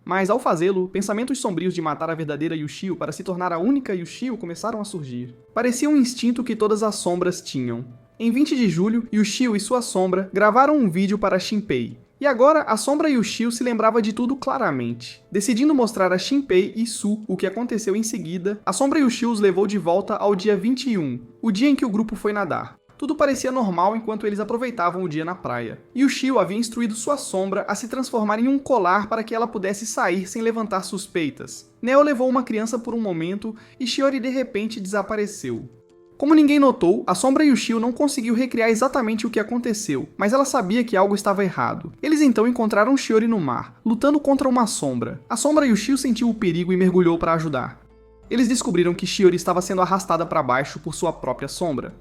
Mas ao fazê-lo, pensamentos sombrios de matar a verdadeira Ushio para se tornar a única Ushio começaram a surgir. Parecia um instinto que todas as sombras tinham. Em 20 de julho, Ushio e sua sombra gravaram um vídeo para Shinpei. E agora, a sombra Ushio se lembrava de tudo claramente. Decidindo mostrar a Shinpei e Su o que aconteceu em seguida, a sombra Ushio os levou de volta ao dia 21, o dia em que o grupo foi nadar. Tudo parecia normal enquanto eles aproveitavam o dia na praia. Ushio havia instruído sua sombra a se transformar em um colar para que ela pudesse sair sem levantar suspeitas. Neo levou uma criança por um momento e Shiori de repente desapareceu. Como ninguém notou, a sombra Ushio não conseguiu recriar exatamente o que aconteceu, mas ela sabia que algo estava errado. Eles então encontraram Shiori no mar, lutando contra uma sombra. A sombra Ushio sentiu o perigo e mergulhou para ajudar. Eles descobriram que Shiori estava sendo arrastada para baixo por sua própria sombra.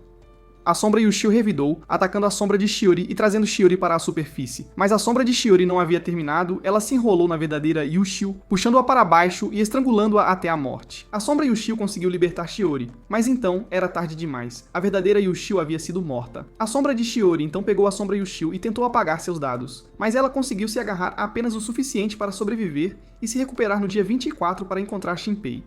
A sombra Ushio revidou, atacando a sombra de Shiori e trazendo Shiori para a superfície. Mas a sombra de Shiori não havia terminado, ela se enrolou na verdadeira Ushio, puxando-a para baixo e estrangulando-a até a morte. A sombra Ushio conseguiu libertar Shiori, mas então era tarde demais. A verdadeira Ushio havia sido morta. A sombra de Shiori então pegou a sombra Ushio e tentou apagar seus dados, mas ela conseguiu se agarrar apenas o suficiente para sobreviver e se recuperar no dia 24 para encontrar Shinpei.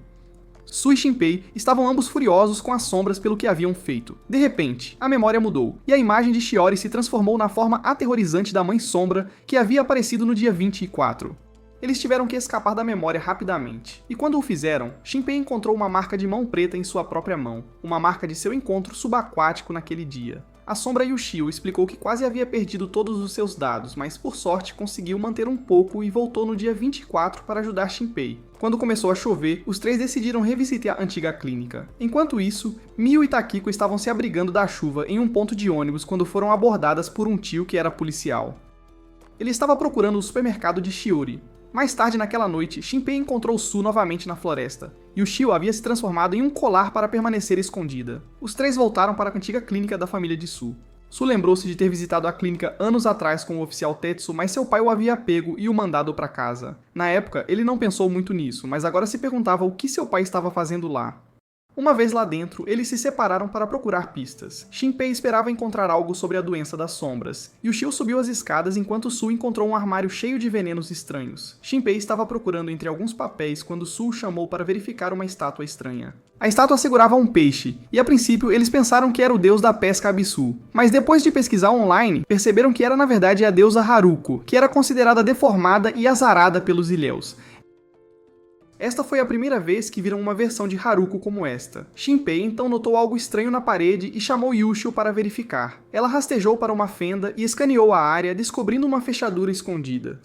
Su e Shinpei estavam ambos furiosos com as sombras pelo que haviam feito. De repente, a memória mudou, e a imagem de Shiori se transformou na forma aterrorizante da Mãe Sombra que havia aparecido no dia 24. Eles tiveram que escapar da memória rapidamente. E quando o fizeram, Shinpei encontrou uma marca de mão preta em sua própria mão, uma marca de seu encontro subaquático naquele dia. A sombra Ushio explicou que quase havia perdido todos os seus dados, mas por sorte conseguiu manter um pouco e voltou no dia 24 para ajudar Shinpei. Quando começou a chover, os três decidiram revisitar a antiga clínica. Enquanto isso, Miyu e Takiko estavam se abrigando da chuva em um ponto de ônibus quando foram abordadas por um tio que era policial. Ele estava procurando o supermercado de Shiori. Mais tarde naquela noite, Shinpei encontrou Su novamente na floresta. Ushio havia se transformado em um colar para permanecer escondida. Os três voltaram para a antiga clínica da família de Su. Su lembrou-se de ter visitado a clínica anos atrás com o oficial Tetsu, mas seu pai o havia pego e o mandado para casa. Na época, ele não pensou muito nisso, mas agora se perguntava o que seu pai estava fazendo lá. Uma vez lá dentro, eles se separaram para procurar pistas. Shinpei esperava encontrar algo sobre a doença das sombras. Yushio subiu as escadas enquanto Su encontrou um armário cheio de venenos estranhos. Shinpei estava procurando entre alguns papéis quando Su o chamou para verificar uma estátua estranha. A estátua segurava um peixe, e a princípio eles pensaram que era o deus da pesca Abisu. Mas depois de pesquisar online, perceberam que era na verdade a deusa Haruko, que era considerada deformada e azarada pelos ilhéus. Esta foi a primeira vez que viram uma versão de Haruko como esta. Shinpei então notou algo estranho na parede e chamou Yushio para verificar. Ela rastejou para uma fenda e escaneou a área, descobrindo uma fechadura escondida.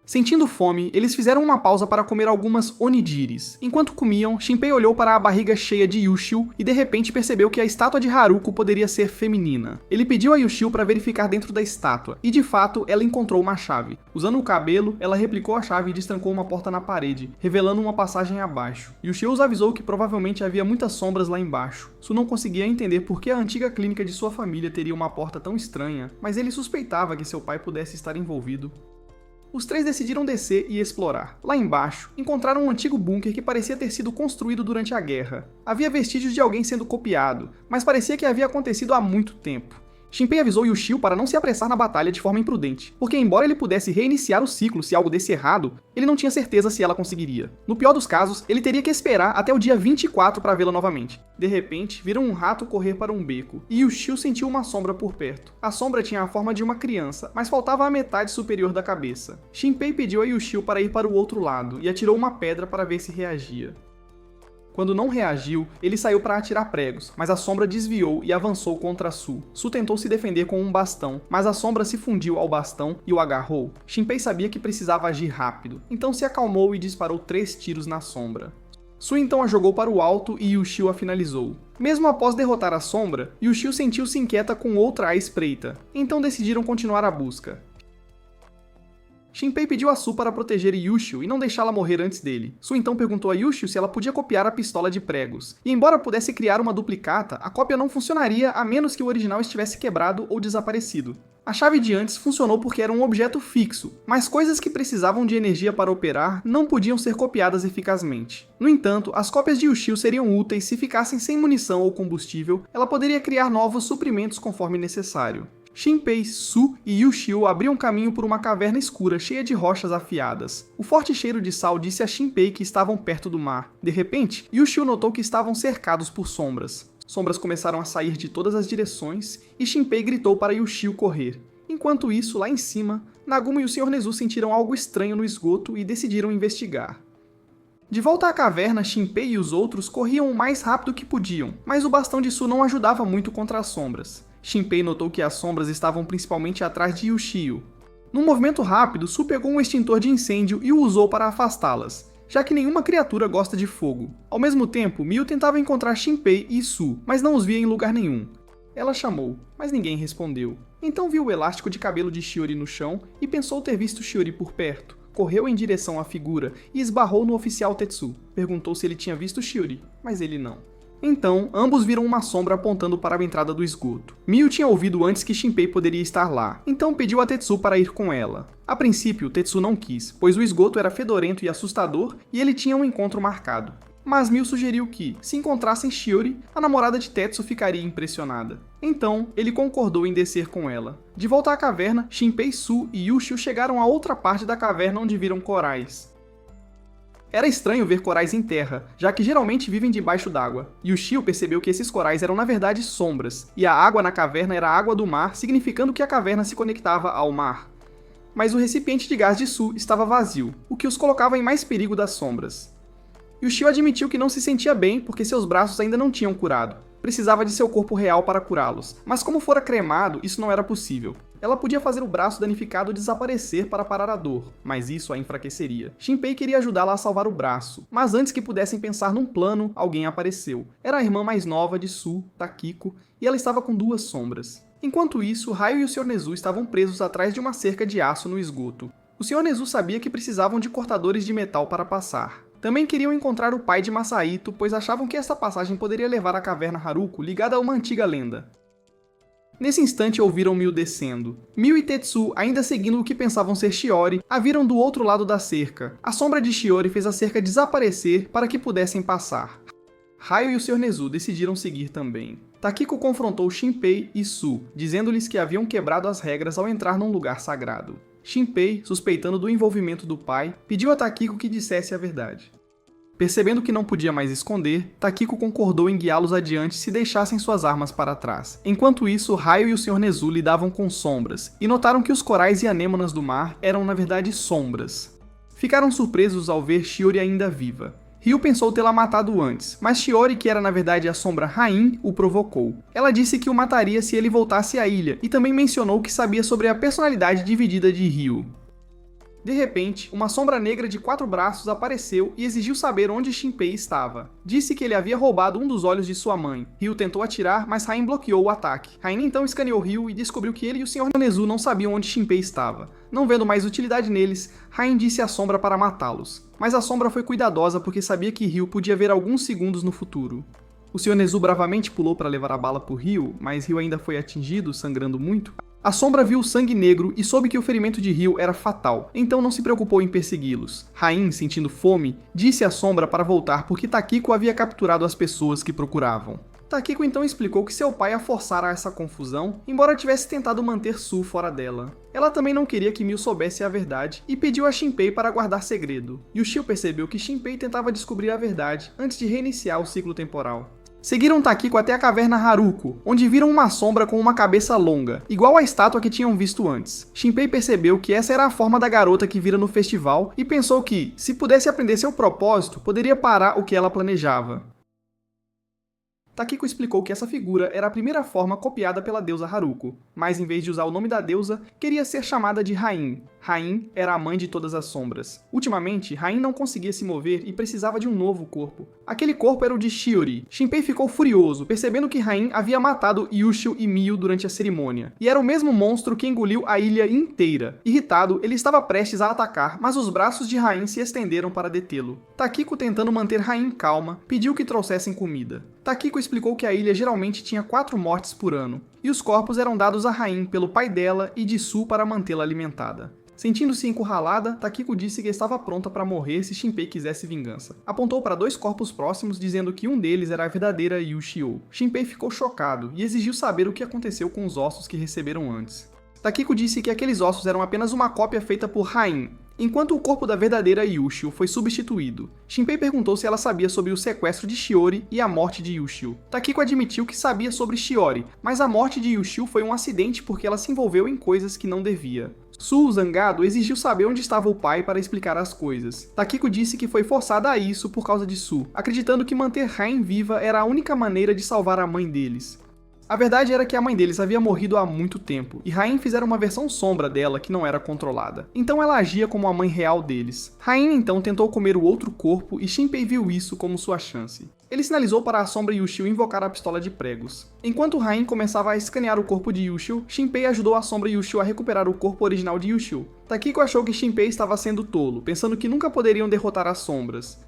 Sentindo fome, eles fizeram uma pausa para comer algumas onigiris. Enquanto comiam, Shinpei olhou para a barriga cheia de Yushio e de repente percebeu que a estátua de Haruko poderia ser feminina. Ele pediu a Yushio para verificar dentro da estátua, e de fato ela encontrou uma chave. Usando o cabelo, ela replicou a chave e destrancou uma porta na parede, revelando uma passagem abaixo. Yushio os avisou que provavelmente havia muitas sombras lá embaixo. Su não conseguia entender por que a antiga clínica de sua família teria uma porta tão estranha, mas ele suspeitava que seu pai pudesse estar envolvido. Os três decidiram descer e explorar. Lá embaixo, encontraram um antigo bunker que parecia ter sido construído durante a guerra. Havia vestígios de alguém sendo copiado, mas parecia que havia acontecido há muito tempo. Shinpei avisou Yushio para não se apressar na batalha de forma imprudente, porque embora ele pudesse reiniciar o ciclo se algo desse errado, ele não tinha certeza se ela conseguiria. No pior dos casos, ele teria que esperar até o dia 24 para vê-la novamente. De repente, viram um rato correr para um beco, e Yushio sentiu uma sombra por perto. A sombra tinha a forma de uma criança, mas faltava a metade superior da cabeça. Shinpei pediu a Yushio para ir para o outro lado, e atirou uma pedra para ver se reagia. Quando não reagiu, ele saiu para atirar pregos, mas a sombra desviou e avançou contra Su. Su tentou se defender com um bastão, mas a sombra se fundiu ao bastão e o agarrou. Shinpei sabia que precisava agir rápido, então se acalmou e disparou 3 tiros na sombra. Su então a jogou para o alto e Yushio a finalizou. Mesmo após derrotar a sombra, Yushio sentiu-se inquieta com outra à espreita, então decidiram continuar a busca. Shinpei pediu a Su para proteger Yushio e não deixá-la morrer antes dele. Su então perguntou a Yushio se ela podia copiar a pistola de pregos. E embora pudesse criar uma duplicata, a cópia não funcionaria a menos que o original estivesse quebrado ou desaparecido. A chave de antes funcionou porque era um objeto fixo, mas coisas que precisavam de energia para operar não podiam ser copiadas eficazmente. No entanto, as cópias de Yushio seriam úteis se ficassem sem munição ou combustível, ela poderia criar novos suprimentos conforme necessário. Shinpei, Su e Yushio abriam caminho por uma caverna escura cheia de rochas afiadas. O forte cheiro de sal disse a Shinpei que estavam perto do mar. De repente, Yushio notou que estavam cercados por sombras. Sombras começaram a sair de todas as direções e Shinpei gritou para Yushio correr. Enquanto isso, lá em cima, Nagumo e o Sr. Nezu sentiram algo estranho no esgoto e decidiram investigar. De volta à caverna, Shinpei e os outros corriam o mais rápido que podiam, mas o bastão de Su não ajudava muito contra as sombras. Shinpei notou que as sombras estavam principalmente atrás de Yushio. Num movimento rápido, Su pegou um extintor de incêndio e o usou para afastá-las, já que nenhuma criatura gosta de fogo. Ao mesmo tempo, Miu tentava encontrar Shinpei e Su, mas não os via em lugar nenhum. Ela chamou, mas ninguém respondeu. Então viu o elástico de cabelo de Shiori no chão e pensou ter visto Shiori por perto. Correu em direção à figura e esbarrou no oficial Tetsu. Perguntou se ele tinha visto Shiori, mas ele não. Então, ambos viram uma sombra apontando para a entrada do esgoto. Miu tinha ouvido antes que Shinpei poderia estar lá, então pediu a Tetsu para ir com ela. A princípio, Tetsu não quis, pois o esgoto era fedorento e assustador e ele tinha um encontro marcado. Mas Miu sugeriu que, se encontrassem Shiori, a namorada de Tetsu ficaria impressionada. Então, ele concordou em descer com ela. De volta à caverna, Shinpei, Su e Yushio chegaram a outra parte da caverna onde viram corais. Era estranho ver corais em terra, já que geralmente vivem debaixo d'água. Yushio percebeu que esses corais eram na verdade sombras, e a água na caverna era a água do mar, significando que a caverna se conectava ao mar. Mas o recipiente de gás de Su estava vazio, o que os colocava em mais perigo das sombras. Yushio admitiu que não se sentia bem porque seus braços ainda não tinham curado. Precisava de seu corpo real para curá-los, mas como fora cremado, isso não era possível. Ela podia fazer o braço danificado desaparecer para parar a dor, mas isso a enfraqueceria. Shinpei queria ajudá-la a salvar o braço, mas antes que pudessem pensar num plano, alguém apareceu. Era a irmã mais nova de Su, Takiko, e ela estava com 2 sombras. Enquanto isso, Ryo e o Sr. Nezu estavam presos atrás de uma cerca de aço no esgoto. O Sr. Nezu sabia que precisavam de cortadores de metal para passar. Também queriam encontrar o pai de Masahito, pois achavam que esta passagem poderia levar à caverna Haruko ligada a uma antiga lenda. Nesse instante ouviram Miu descendo. Miu e Tetsu, ainda seguindo o que pensavam ser Shiori, a viram do outro lado da cerca. A sombra de Shiori fez a cerca desaparecer para que pudessem passar. Ryo e o Sr. Nezu decidiram seguir também. Takiko confrontou Shinpei e Su, dizendo-lhes que haviam quebrado as regras ao entrar num lugar sagrado. Shinpei, suspeitando do envolvimento do pai, pediu a Takiko que dissesse a verdade. Percebendo que não podia mais esconder, Takiko concordou em guiá-los adiante se deixassem suas armas para trás. Enquanto isso, Ryo e o Sr. Nezu lidavam com sombras, e notaram que os corais e anêmonas do mar eram na verdade sombras. Ficaram surpresos ao ver Shiori ainda viva. Ryu pensou tê-la matado antes, mas Shiori, que era na verdade a sombra Rain, o provocou. Ela disse que o mataria se ele voltasse à ilha, e também mencionou que sabia sobre a personalidade dividida de Ryu. De repente, uma sombra negra de 4 braços apareceu e exigiu saber onde Shinpei estava. Disse que ele havia roubado um dos olhos de sua mãe. Ryu tentou atirar, mas Rain bloqueou o ataque. Rain então escaneou Ryu e descobriu que ele e o Sr. Nezu não sabiam onde Shinpei estava. Não vendo mais utilidade neles, Rain disse à sombra para matá-los. Mas a sombra foi cuidadosa porque sabia que Ryu podia ver alguns segundos no futuro. O Sr. Nezu bravamente pulou para levar a bala por Ryu, mas Ryu ainda foi atingido, sangrando muito. A sombra viu o sangue negro e soube que o ferimento de Ryu era fatal, então não se preocupou em persegui-los. Rain, sentindo fome, disse à sombra para voltar porque Takiko havia capturado as pessoas que procuravam. Takiko então explicou que seu pai a forçara a essa confusão, embora tivesse tentado manter Su fora dela. Ela também não queria que Miu soubesse a verdade e pediu a Shinpei para guardar segredo. Yushio percebeu que Shinpei tentava descobrir a verdade antes de reiniciar o ciclo temporal. Seguiram Takiko até a caverna Haruko, onde viram uma sombra com uma cabeça longa, igual à estátua que tinham visto antes. Shinpei percebeu que essa era a forma da garota que vira no festival e pensou que, se pudesse aprender seu propósito, poderia parar o que ela planejava. Takiko explicou que essa figura era a primeira forma copiada pela deusa Haruko, mas em vez de usar o nome da deusa, queria ser chamada de Rain. Rain era a mãe de todas as sombras. Ultimamente, Rain não conseguia se mover e precisava de um novo corpo. Aquele corpo era o de Shiori. Shinpei ficou furioso, percebendo que Rain havia matado Yushio e Miu durante a cerimônia, e era o mesmo monstro que engoliu a ilha inteira. Irritado, ele estava prestes a atacar, mas os braços de Rain se estenderam para detê-lo. Takiko, tentando manter Rain calma, pediu que trouxessem comida. Takiko explicou que a ilha geralmente tinha 4 mortes por ano, e os corpos eram dados a Rain pelo pai dela e de Su para mantê-la alimentada. Sentindo-se encurralada, Takiko disse que estava pronta para morrer se Shinpei quisesse vingança. Apontou para 2 corpos próximos, dizendo que um deles era a verdadeira Yushio. Shinpei ficou chocado e exigiu saber o que aconteceu com os ossos que receberam antes. Takiko disse que aqueles ossos eram apenas uma cópia feita por Rain, enquanto o corpo da verdadeira Yushio foi substituído. Shinpei perguntou se ela sabia sobre o sequestro de Shiori e a morte de Yushio. Takiko admitiu que sabia sobre Shiori, mas a morte de Yushio foi um acidente porque ela se envolveu em coisas que não devia. Su, zangado, exigiu saber onde estava o pai para explicar as coisas. Takiko disse que foi forçada a isso por causa de Su, acreditando que manter Rain viva era a única maneira de salvar a mãe deles. A verdade era que a mãe deles havia morrido há muito tempo, e Rain fizeram uma versão sombra dela que não era controlada. Então ela agia como a mãe real deles. Rain então tentou comer o outro corpo e Shinpei viu isso como sua chance. Ele sinalizou para a sombra Yushio invocar a pistola de pregos. Enquanto Rain começava a escanear o corpo de Yushio, Shinpei ajudou a sombra Yushio a recuperar o corpo original de Yushio. Takiko achou que Shinpei estava sendo tolo, pensando que nunca poderiam derrotar as sombras.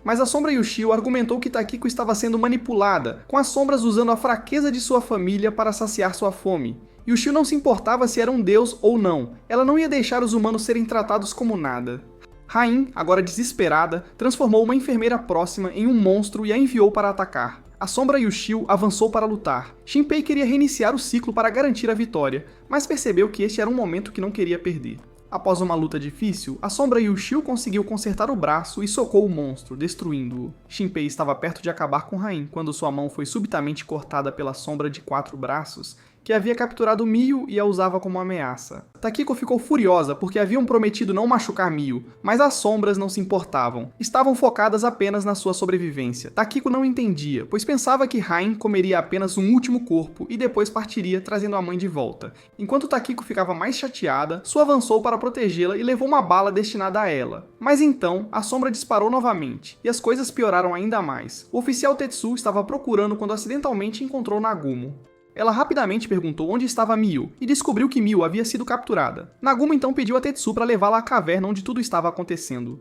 Mas a sombra Yushio argumentou que Takiko estava sendo manipulada, com as sombras usando a fraqueza de sua família para saciar sua fome. Yushio não se importava se era um deus ou não, ela não ia deixar os humanos serem tratados como nada. Rain, agora desesperada, transformou uma enfermeira próxima em um monstro e a enviou para atacar. A sombra Yushio avançou para lutar. Shinpei queria reiniciar o ciclo para garantir a vitória, mas percebeu que este era um momento que não queria perder. Após uma luta difícil, a sombra Yushio conseguiu consertar o braço e socou o monstro, destruindo-o. Shinpei estava perto de acabar com Rain quando sua mão foi subitamente cortada pela sombra de 4 braços, que havia capturado Miu e a usava como ameaça. Takiko ficou furiosa porque haviam prometido não machucar Miu, mas as sombras não se importavam. Estavam focadas apenas na sua sobrevivência. Takiko não entendia, pois pensava que Rain comeria apenas um último corpo e depois partiria, trazendo a mãe de volta. Enquanto Takiko ficava mais chateada, Su avançou para protegê-la e levou uma bala destinada a ela. Mas então, a sombra disparou novamente, e as coisas pioraram ainda mais. O oficial Tetsu estava procurando quando acidentalmente encontrou Nagumo. Ela rapidamente perguntou onde estava Miu, e descobriu que Miu havia sido capturada. Nagumo então pediu a Tetsu para levá-la à caverna onde tudo estava acontecendo.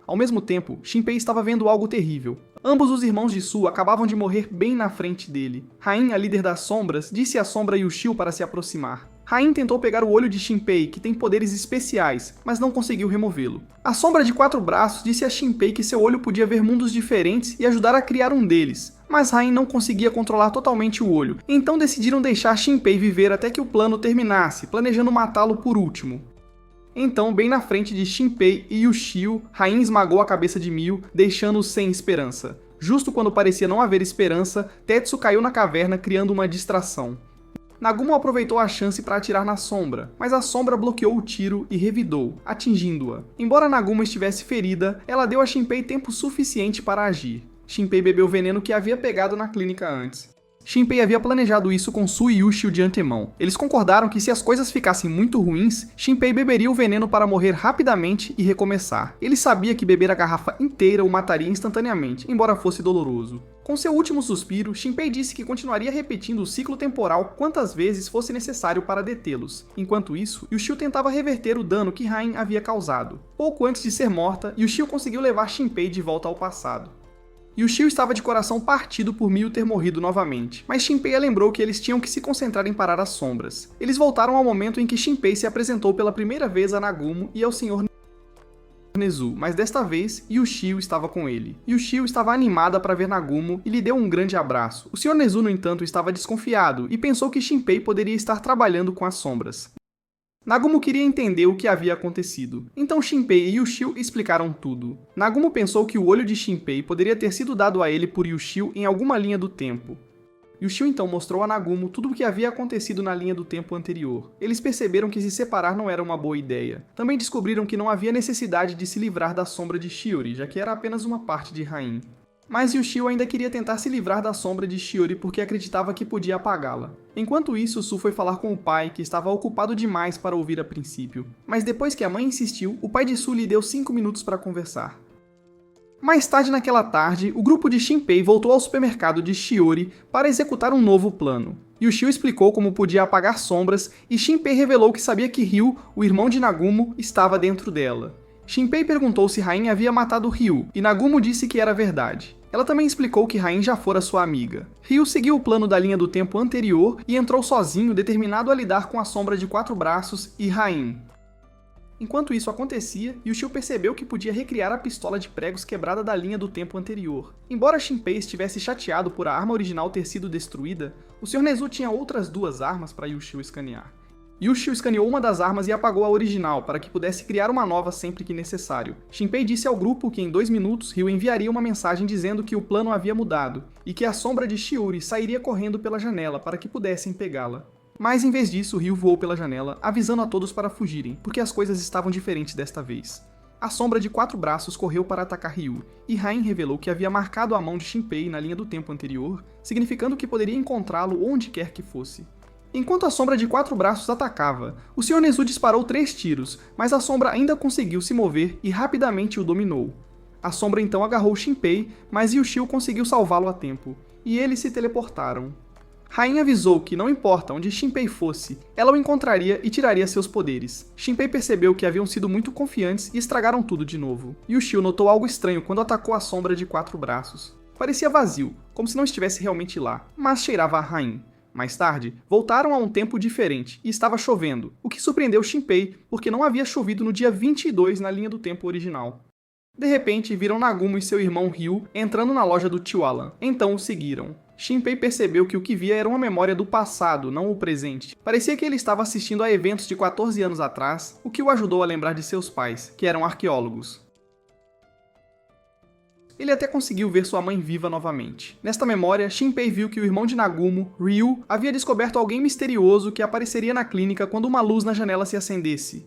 Ao mesmo tempo, Shinpei estava vendo algo terrível. Ambos os irmãos de Su acabavam de morrer bem na frente dele. Rain, a líder das sombras, disse à sombra Yushio para se aproximar. Rain tentou pegar o olho de Shinpei, que tem poderes especiais, mas não conseguiu removê-lo. A sombra de 4 braços disse a Shinpei que seu olho podia ver mundos diferentes e ajudar a criar um deles, mas Rain não conseguia controlar totalmente o olho, então decidiram deixar Shinpei viver até que o plano terminasse, planejando matá-lo por último. Então, bem na frente de Shinpei e Yushio, Rain esmagou a cabeça de Mio, deixando-o sem esperança. Justo quando parecia não haver esperança, Tetsu caiu na caverna, criando uma distração. Nagumo aproveitou a chance para atirar na sombra, mas a sombra bloqueou o tiro e revidou, atingindo-a. Embora Nagumo estivesse ferida, ela deu a Shinpei tempo suficiente para agir. Shinpei bebeu o veneno que havia pegado na clínica antes. Shinpei havia planejado isso com Su e Yushio de antemão. Eles concordaram que se as coisas ficassem muito ruins, Shinpei beberia o veneno para morrer rapidamente e recomeçar. Ele sabia que beber a garrafa inteira o mataria instantaneamente, embora fosse doloroso. Com seu último suspiro, Shinpei disse que continuaria repetindo o ciclo temporal quantas vezes fosse necessário para detê-los. Enquanto isso, Yushio tentava reverter o dano que Rain havia causado. Pouco antes de ser morta, Yushio conseguiu levar Shinpei de volta ao passado. Yushio estava de coração partido por Mio ter morrido novamente, mas Shinpei a lembrou que eles tinham que se concentrar em parar as sombras. Eles voltaram ao momento em que Shinpei se apresentou pela primeira vez a Nagumo e ao Sr. Nezu, mas desta vez Yushio estava com ele. Yushio estava animada para ver Nagumo e lhe deu um grande abraço. O Sr. Nezu, no entanto, estava desconfiado e pensou que Shinpei poderia estar trabalhando com as sombras. Nagumo queria entender o que havia acontecido, então Shinpei e Yushio explicaram tudo. Nagumo pensou que o olho de Shinpei poderia ter sido dado a ele por Yushio em alguma linha do tempo. Yushio então mostrou a Nagumo tudo o que havia acontecido na linha do tempo anterior. Eles perceberam que se separar não era uma boa ideia. Também descobriram que não havia necessidade de se livrar da sombra de Shiori, já que era apenas uma parte de Rain. Mas Yushio ainda queria tentar se livrar da sombra de Shiori porque acreditava que podia apagá-la. Enquanto isso, Su foi falar com o pai, que estava ocupado demais para ouvir a princípio. Mas depois que a mãe insistiu, o pai de Su lhe deu 5 minutos para conversar. Mais tarde naquela tarde, o grupo de Shinpei voltou ao supermercado de Shiori para executar um novo plano. Yushio explicou como podia apagar sombras e Shinpei revelou que sabia que Ryu, o irmão de Nagumo, estava dentro dela. Shinpei perguntou se Rain havia matado Ryu, e Nagumo disse que era verdade. Ela também explicou que Rain já fora sua amiga. Ryu seguiu o plano da linha do tempo anterior e entrou sozinho, determinado a lidar com a sombra de 4 braços e Rain. Enquanto isso acontecia, Yushio percebeu que podia recriar a pistola de pregos quebrada da linha do tempo anterior. Embora Shinpei estivesse chateado por a arma original ter sido destruída, o Sr. Nezu tinha outras 2 armas para Yushio escanear. Yushio escaneou uma das armas e apagou a original, para que pudesse criar uma nova sempre que necessário. Shinpei disse ao grupo que em 2 minutos Ryu enviaria uma mensagem dizendo que o plano havia mudado, e que a sombra de Shiori sairia correndo pela janela para que pudessem pegá-la. Mas em vez disso, Ryu voou pela janela, avisando a todos para fugirem, porque as coisas estavam diferentes desta vez. A sombra de 4 braços correu para atacar Ryu, e Rain revelou que havia marcado a mão de Shinpei na linha do tempo anterior, significando que poderia encontrá-lo onde quer que fosse. Enquanto a sombra de 4 braços atacava, o Sr. Nezu disparou 3 tiros, mas a sombra ainda conseguiu se mover e rapidamente o dominou. A sombra então agarrou Shinpei, mas Yushio conseguiu salvá-lo a tempo, e eles se teleportaram. Rain avisou que não importa onde Shinpei fosse, ela o encontraria e tiraria seus poderes. Shinpei percebeu que haviam sido muito confiantes e estragaram tudo de novo. Yushio notou algo estranho quando atacou a sombra de 4 braços. Parecia vazio, como se não estivesse realmente lá, mas cheirava a Rain. Mais tarde, voltaram a um tempo diferente e estava chovendo, o que surpreendeu Shinpei porque não havia chovido no dia 22 na linha do tempo original. De repente, viram Nagumo e seu irmão Ryu entrando na loja do tio Alan, então o seguiram. Shinpei percebeu que o que via era uma memória do passado, não o presente. Parecia que ele estava assistindo a eventos de 14 anos atrás, o que o ajudou a lembrar de seus pais, que eram arqueólogos. Ele até conseguiu ver sua mãe viva novamente. Nesta memória, Shinpei viu que o irmão de Nagumo, Ryu, havia descoberto alguém misterioso que apareceria na clínica quando uma luz na janela se acendesse.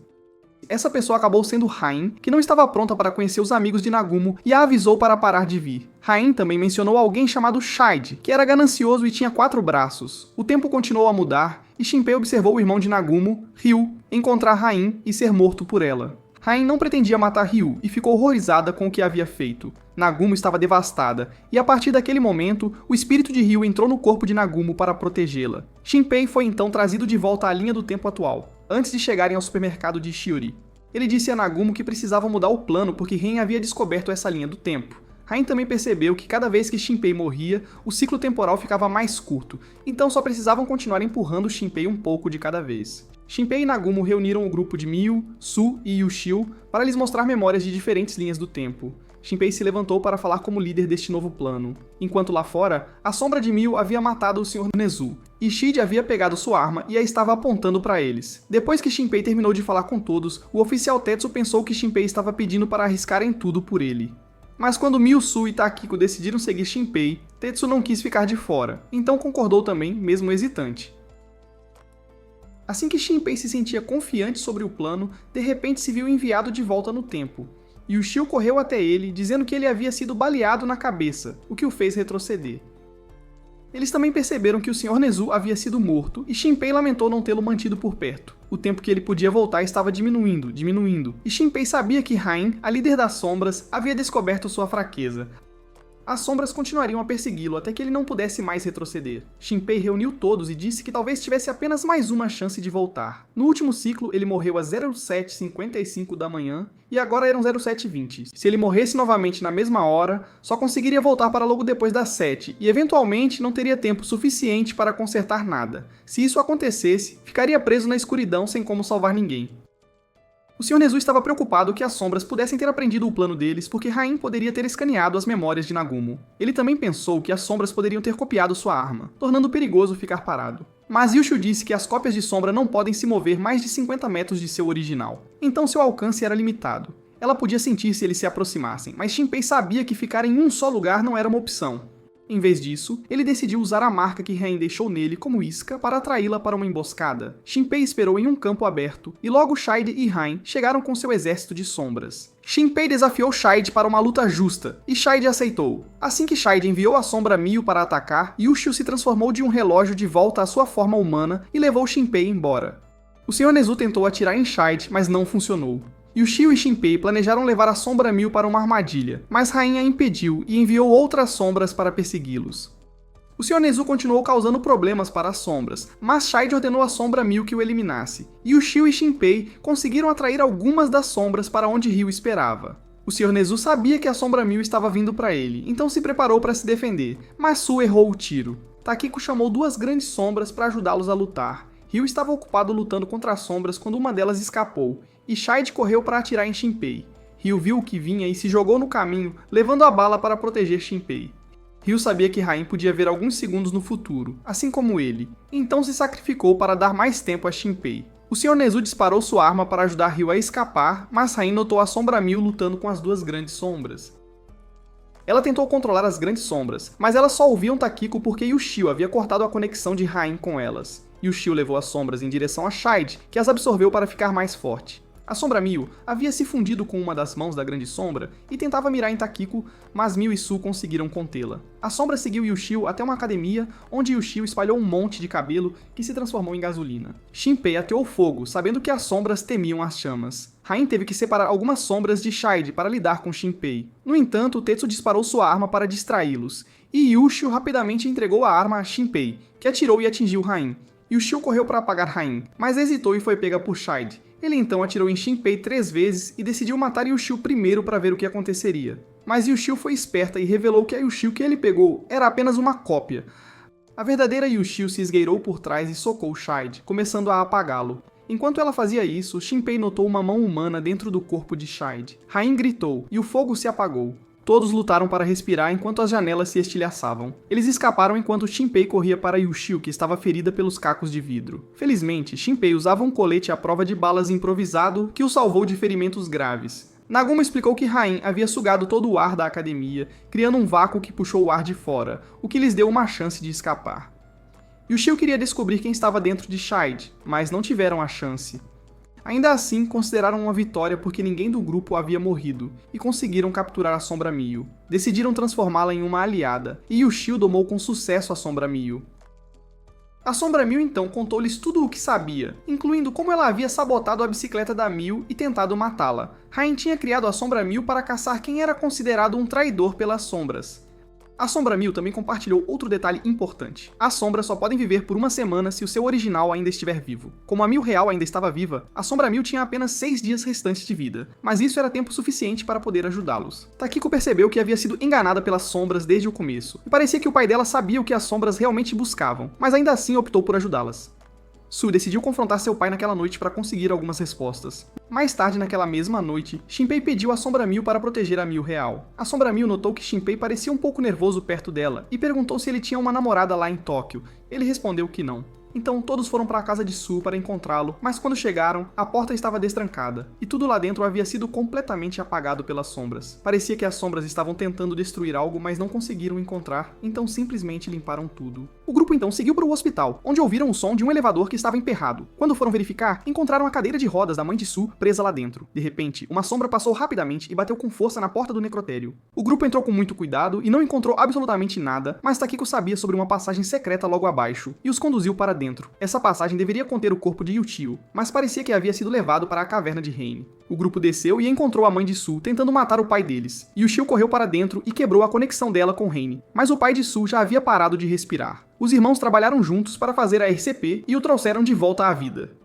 Essa pessoa acabou sendo Rain, que não estava pronta para conhecer os amigos de Nagumo e a avisou para parar de vir. Rain também mencionou alguém chamado Shide, que era ganancioso e tinha 4 braços. O tempo continuou a mudar e Shinpei observou o irmão de Nagumo, Ryu, encontrar Rain e ser morto por ela. Rain não pretendia matar Ryu e ficou horrorizada com o que havia feito. Nagumo estava devastada, e a partir daquele momento, o espírito de Ryu entrou no corpo de Nagumo para protegê-la. Shinpei foi então trazido de volta à linha do tempo atual, antes de chegarem ao supermercado de Shiori. Ele disse a Nagumo que precisava mudar o plano porque Ren havia descoberto essa linha do tempo. Rain também percebeu que cada vez que Shinpei morria, o ciclo temporal ficava mais curto, então só precisavam continuar empurrando Shinpei um pouco de cada vez. Shinpei e Nagumo reuniram o grupo de Mio, Su e Yushio para lhes mostrar memórias de diferentes linhas do tempo. Shinpei se levantou para falar como líder deste novo plano. Enquanto lá fora, a sombra de Mio havia matado o Sr. Nezu, e Shide havia pegado sua arma e a estava apontando para eles. Depois que Shinpei terminou de falar com todos, o oficial Tetsu pensou que Shinpei estava pedindo para arriscarem tudo por ele. Mas quando Mio, Su e Takiko decidiram seguir Shinpei, Tetsu não quis ficar de fora, então concordou também, mesmo hesitante. Assim que Shinpei se sentia confiante sobre o plano, de repente se viu enviado de volta no tempo. Yushio correu até ele, dizendo que ele havia sido baleado na cabeça, o que o fez retroceder. Eles também perceberam que o Sr. Nezu havia sido morto e Shinpei lamentou não tê-lo mantido por perto. O tempo que ele podia voltar estava diminuindo, e Shinpei sabia que Rain, a líder das sombras, havia descoberto sua fraqueza. As sombras continuariam a persegui-lo até que ele não pudesse mais retroceder. Shinpei reuniu todos e disse que talvez tivesse apenas mais uma chance de voltar. No último ciclo, ele morreu às 07h55 da manhã e agora eram 07h20. Se ele morresse novamente na mesma hora, só conseguiria voltar para logo depois das 7 e eventualmente não teria tempo suficiente para consertar nada. Se isso acontecesse, ficaria preso na escuridão sem como salvar ninguém. O Sr. Nezu estava preocupado que as sombras pudessem ter aprendido o plano deles porque Rain poderia ter escaneado as memórias de Nagumo. Ele também pensou que as sombras poderiam ter copiado sua arma, tornando perigoso ficar parado. Mas Yushio disse que as cópias de sombra não podem se mover mais de 50 metros de seu original, então seu alcance era limitado. Ela podia sentir se eles se aproximassem, mas Shinpei sabia que ficar em um só lugar não era uma opção. Em vez disso, ele decidiu usar a marca que Rain deixou nele como isca para atraí-la para uma emboscada. Shinpei esperou em um campo aberto, e logo Shide e Rain chegaram com seu exército de sombras. Shinpei desafiou Shide para uma luta justa, e Shide aceitou. Assim que Shide enviou a sombra Mio para atacar, Yushio se transformou de um relógio de volta à sua forma humana e levou Shinpei embora. O Sr. Nezu tentou atirar em Shide, mas não funcionou. Yushio e Shinpei planejaram levar a sombra Mio para uma armadilha, mas Rain a impediu e enviou outras sombras para persegui-los. O Sr. Nezu continuou causando problemas para as sombras, mas Shide ordenou a sombra Mio que o eliminasse, e Yushio e Shinpei conseguiram atrair algumas das sombras para onde Ryu esperava. O Sr. Nezu sabia que a sombra Mio estava vindo para ele, então se preparou para se defender, mas Su errou o tiro. Takiko chamou duas grandes sombras para ajudá-los a lutar. Ryu estava ocupado lutando contra as sombras quando uma delas escapou, e Shide correu para atirar em Shinpei. Ryu viu o que vinha e se jogou no caminho, levando a bala para proteger Shinpei. Ryu sabia que Rain podia ver alguns segundos no futuro, assim como ele, então se sacrificou para dar mais tempo a Shinpei. O Sr. Nezu disparou sua arma para ajudar Ryu a escapar, mas Rain notou a sombra Mio lutando com as duas grandes sombras. Ela tentou controlar as grandes sombras, mas elas só ouviam Takiko porque Yushio havia cortado a conexão de Rain com elas. Yushio levou as sombras em direção a Shide, que as absorveu para ficar mais forte. A sombra Mio havia se fundido com uma das mãos da grande sombra e tentava mirar em Takiko, mas Mio e Su conseguiram contê-la. A sombra seguiu Yushio até uma academia, onde Yushio espalhou um monte de cabelo que se transformou em gasolina. Shinpei ateou fogo, sabendo que as sombras temiam as chamas. Rain teve que separar algumas sombras de Shide para lidar com Shinpei. No entanto, Tetsu disparou sua arma para distraí-los, e Yushio rapidamente entregou a arma a Shinpei, que atirou e atingiu Rain. Yushio correu para apagar Rain, mas hesitou e foi pega por Shide. Ele então atirou em Shinpei 3 vezes e decidiu matar Yushio primeiro para ver o que aconteceria. Mas Yushio foi esperta e revelou que a Yushio que ele pegou era apenas uma cópia. A verdadeira Yushio se esgueirou por trás e socou Shide, começando a apagá-lo. Enquanto ela fazia isso, Shinpei notou uma mão humana dentro do corpo de Shide. Rain gritou e o fogo se apagou. Todos lutaram para respirar enquanto as janelas se estilhaçavam. Eles escaparam enquanto Shinpei corria para Yushio, que estava ferida pelos cacos de vidro. Felizmente, Shinpei usava um colete à prova de balas improvisado que o salvou de ferimentos graves. Nagumo explicou que Rain havia sugado todo o ar da academia, criando um vácuo que puxou o ar de fora, o que lhes deu uma chance de escapar. Yushio queria descobrir quem estava dentro de Shide, mas não tiveram a chance. Ainda assim, consideraram uma vitória porque ninguém do grupo havia morrido, e conseguiram capturar a sombra Mio. Decidiram transformá-la em uma aliada, e Yushio domou com sucesso a sombra Mio. A sombra Mio então contou-lhes tudo o que sabia, incluindo como ela havia sabotado a bicicleta da Mio e tentado matá-la. Rain tinha criado a sombra Mio para caçar quem era considerado um traidor pelas sombras. A Sombra Miu também compartilhou outro detalhe importante. As sombras só podem viver por uma semana se o seu original ainda estiver vivo. Como a Miu real ainda estava viva, a Sombra Miu tinha apenas 6 dias restantes de vida, mas isso era tempo suficiente para poder ajudá-los. Takiko percebeu que havia sido enganada pelas sombras desde o começo, e parecia que o pai dela sabia o que as sombras realmente buscavam, mas ainda assim optou por ajudá-las. Su decidiu confrontar seu pai naquela noite para conseguir algumas respostas. Mais tarde naquela mesma noite, Shinpei pediu a Sombra Miu para proteger a Miu real. A Sombra Miu notou que Shinpei parecia um pouco nervoso perto dela e perguntou se ele tinha uma namorada lá em Tóquio. Ele respondeu que não. Então todos foram para a casa de Su para encontrá-lo, mas quando chegaram, a porta estava destrancada, e tudo lá dentro havia sido completamente apagado pelas sombras. Parecia que as sombras estavam tentando destruir algo, mas não conseguiram encontrar, então simplesmente limparam tudo. O grupo então seguiu para o hospital, onde ouviram o som de um elevador que estava emperrado. Quando foram verificar, encontraram a cadeira de rodas da mãe de Su presa lá dentro. De repente, uma sombra passou rapidamente e bateu com força na porta do necrotério. O grupo entrou com muito cuidado e não encontrou absolutamente nada, mas Takiko sabia sobre uma passagem secreta logo abaixo, e os conduziu para dentro. Essa passagem deveria conter o corpo de Yutio, mas parecia que havia sido levado para a caverna de Reine. O grupo desceu e encontrou a mãe de Su tentando matar o pai deles. Yutio correu para dentro e quebrou a conexão dela com Reine, mas o pai de Su já havia parado de respirar. Os irmãos trabalharam juntos para fazer a RCP e o trouxeram de volta à vida.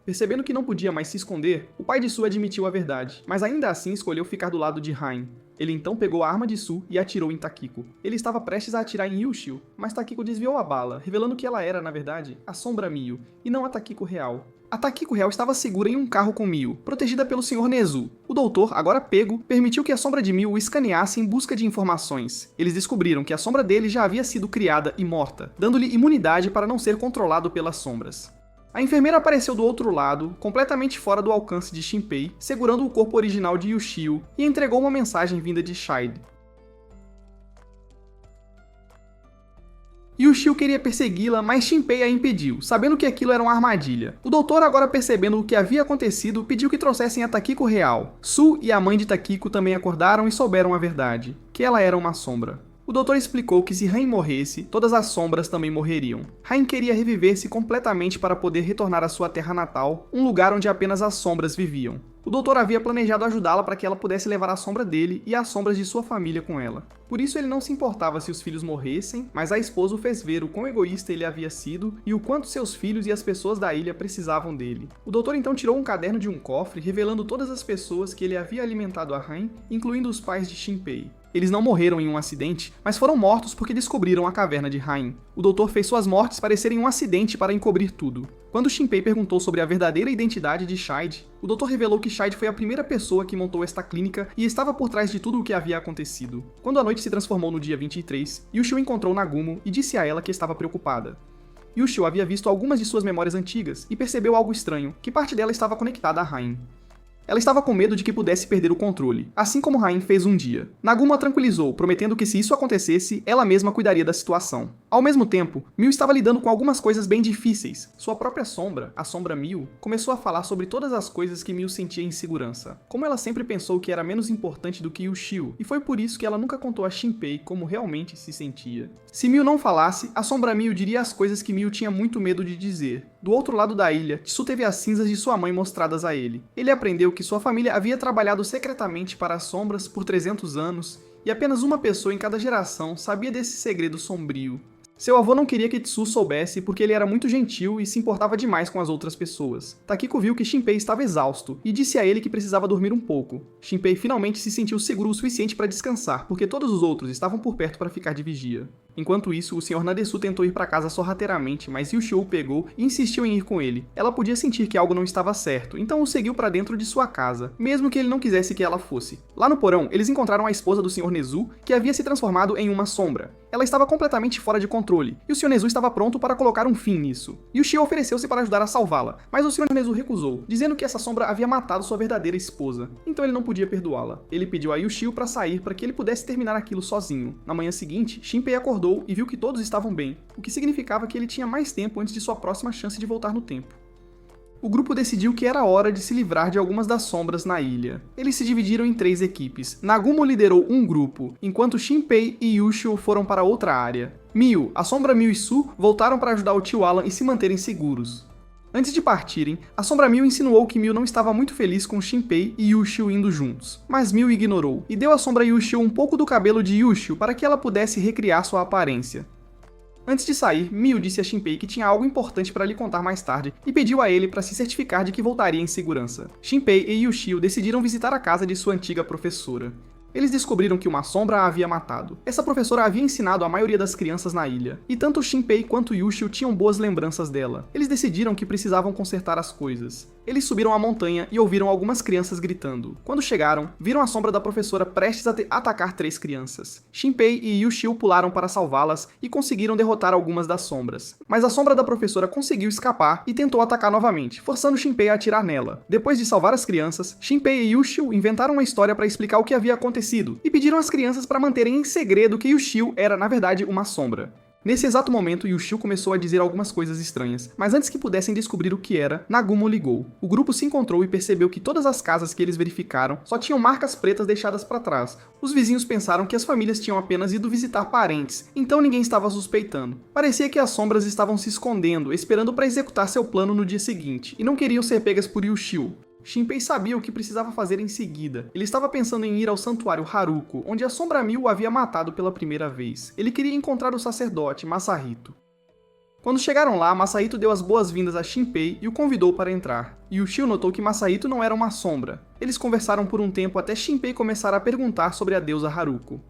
Percebendo que não podia mais se esconder, o pai de Su admitiu a verdade, mas ainda assim escolheu ficar do lado de Rain. Ele então pegou a arma de Su e atirou em Takiko. Ele estava prestes a atirar em Yushio, mas Takiko desviou a bala, revelando que ela era, na verdade, a Sombra Miu, e não a Takiko real. A Takiko real estava segura em um carro com Miu, protegida pelo Sr. Nezu. O doutor, agora pego, permitiu que a sombra de Miu o escaneasse em busca de informações. Eles descobriram que a sombra dele já havia sido criada e morta, dando-lhe imunidade para não ser controlado pelas sombras. A enfermeira apareceu do outro lado, completamente fora do alcance de Shinpei, segurando o corpo original de Yushio, e entregou uma mensagem vinda de Shide. Yushio queria persegui-la, mas Shinpei a impediu, sabendo que aquilo era uma armadilha. O doutor, agora percebendo o que havia acontecido, pediu que trouxessem a Takiko real. Su e a mãe de Takiko também acordaram e souberam a verdade, que ela era uma sombra. O doutor explicou que se Rain morresse, todas as sombras também morreriam. Rain queria reviver-se completamente para poder retornar à sua terra natal, um lugar onde apenas as sombras viviam. O doutor havia planejado ajudá-la para que ela pudesse levar a sombra dele e as sombras de sua família com ela. Por isso ele não se importava se os filhos morressem, mas a esposa o fez ver o quão egoísta ele havia sido e o quanto seus filhos e as pessoas da ilha precisavam dele. O doutor então tirou um caderno de um cofre, revelando todas as pessoas que ele havia alimentado a Rain, incluindo os pais de Shinpei. Eles não morreram em um acidente, mas foram mortos porque descobriram a caverna de Rain. O doutor fez suas mortes parecerem um acidente para encobrir tudo. Quando Shinpei perguntou sobre a verdadeira identidade de Shide, o doutor revelou que Shide foi a primeira pessoa que montou esta clínica e estava por trás de tudo o que havia acontecido. Quando a noite se transformou no dia 23, Yushio encontrou Nagumo e disse a ela que estava preocupada. Yushio havia visto algumas de suas memórias antigas e percebeu algo estranho, que parte dela estava conectada a Rain. Ela estava com medo de que pudesse perder o controle, assim como Rain fez um dia. Nagumo a tranquilizou, prometendo que se isso acontecesse, ela mesma cuidaria da situação. Ao mesmo tempo, Miu estava lidando com algumas coisas bem difíceis. Sua própria sombra, a Sombra Miu, começou a falar sobre todas as coisas que Miu sentia insegurança. Como ela sempre pensou que era menos importante do que Yushio, e foi por isso que ela nunca contou a Shinpei como realmente se sentia. Se Miu não falasse, a Sombra Miu diria as coisas que Miu tinha muito medo de dizer. Do outro lado da ilha, Tsu teve as cinzas de sua mãe mostradas a ele. Ele aprendeu que sua família havia trabalhado secretamente para as sombras por 300 anos, e apenas uma pessoa em cada geração sabia desse segredo sombrio. Seu avô não queria que Tsu soubesse porque ele era muito gentil e se importava demais com as outras pessoas. Takiko viu que Shinpei estava exausto e disse a ele que precisava dormir um pouco. Shinpei finalmente se sentiu seguro o suficiente para descansar, porque todos os outros estavam por perto para ficar de vigia. Enquanto isso, o Sr. Nadesu tentou ir para casa sorrateiramente, mas Yushio o pegou e insistiu em ir com ele. Ela podia sentir que algo não estava certo, então o seguiu para dentro de sua casa, mesmo que ele não quisesse que ela fosse. Lá no porão, eles encontraram a esposa do Sr. Nezu, que havia se transformado em uma sombra. Ela estava completamente fora de controle, e o Sr. Nezu estava pronto para colocar um fim nisso. Yushio ofereceu-se para ajudar a salvá-la, mas o Sr. Nezu recusou, dizendo que essa sombra havia matado sua verdadeira esposa, então ele não podia perdoá-la. Ele pediu a Yushio para sair para que ele pudesse terminar aquilo sozinho. Na manhã seguinte, Shinpei acordou e viu que todos estavam bem, o que significava que ele tinha mais tempo antes de sua próxima chance de voltar no tempo. O grupo decidiu que era hora de se livrar de algumas das sombras na ilha. Eles se dividiram em 3 equipes. Nagumo liderou um grupo, enquanto Shinpei e Yushio foram para outra área. Miu, a Sombra Miu e Su voltaram para ajudar o tio Alan e se manterem seguros. Antes de partirem, a Sombra Miu insinuou que Miu não estava muito feliz com Shinpei e Yushio indo juntos, mas Miu ignorou e deu à Sombra Yushio um pouco do cabelo de Yushio para que ela pudesse recriar sua aparência. Antes de sair, Miu disse a Shinpei que tinha algo importante para lhe contar mais tarde e pediu a ele para se certificar de que voltaria em segurança. Shinpei e Yushio decidiram visitar a casa de sua antiga professora. Eles descobriram que uma sombra a havia matado. Essa professora havia ensinado a maioria das crianças na ilha, e tanto Shinpei quanto Yushio tinham boas lembranças dela. Eles decidiram que precisavam consertar as coisas. Eles subiram a montanha e ouviram algumas crianças gritando. Quando chegaram, viram a sombra da professora prestes a atacar 3 crianças. Shinpei e Yushio pularam para salvá-las e conseguiram derrotar algumas das sombras. Mas a sombra da professora conseguiu escapar e tentou atacar novamente, forçando Shinpei a atirar nela. Depois de salvar as crianças, Shinpei e Yushio inventaram uma história para explicar o que havia acontecido e pediram às crianças para manterem em segredo que Yushio era, na verdade, uma sombra. Nesse exato momento, Yushio começou a dizer algumas coisas estranhas, mas antes que pudessem descobrir o que era, Nagumo ligou. O grupo se encontrou e percebeu que todas as casas que eles verificaram só tinham marcas pretas deixadas para trás. Os vizinhos pensaram que as famílias tinham apenas ido visitar parentes, então ninguém estava suspeitando. Parecia que as sombras estavam se escondendo, esperando para executar seu plano no dia seguinte, e não queriam ser pegas por Yushio. Shinpei sabia o que precisava fazer em seguida. Ele estava pensando em ir ao santuário Haruko, onde a Sombra Miu o havia matado pela primeira vez. Ele queria encontrar o sacerdote, Masahito. Quando chegaram lá, Masahito deu as boas-vindas a Shinpei e o convidou para entrar. Yushio notou que Masahito não era uma sombra. Eles conversaram por um tempo até Shinpei começar a perguntar sobre a deusa Haruko.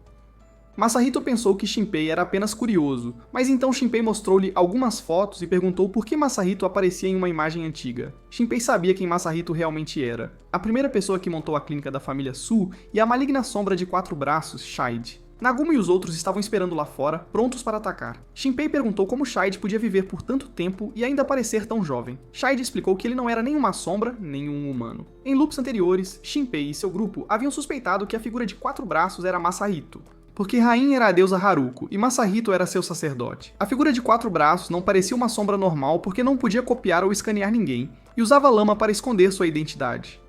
Masahito pensou que Shinpei era apenas curioso, mas então Shinpei mostrou-lhe algumas fotos e perguntou por que Masahito aparecia em uma imagem antiga. Shinpei sabia quem Masahito realmente era. A primeira pessoa que montou a clínica da família Su e a maligna sombra de 4 braços, Shide. Nagumo e os outros estavam esperando lá fora, prontos para atacar. Shinpei perguntou como Shide podia viver por tanto tempo e ainda parecer tão jovem. Shide explicou que ele não era nem uma sombra, nem um humano. Em loops anteriores, Shinpei e seu grupo haviam suspeitado que a figura de 4 braços era Masahito, porque Rain era a deusa Haruko e Masahito era seu sacerdote. A figura de 4 braços não parecia uma sombra normal porque não podia copiar ou escanear ninguém, e usava lama para esconder sua identidade.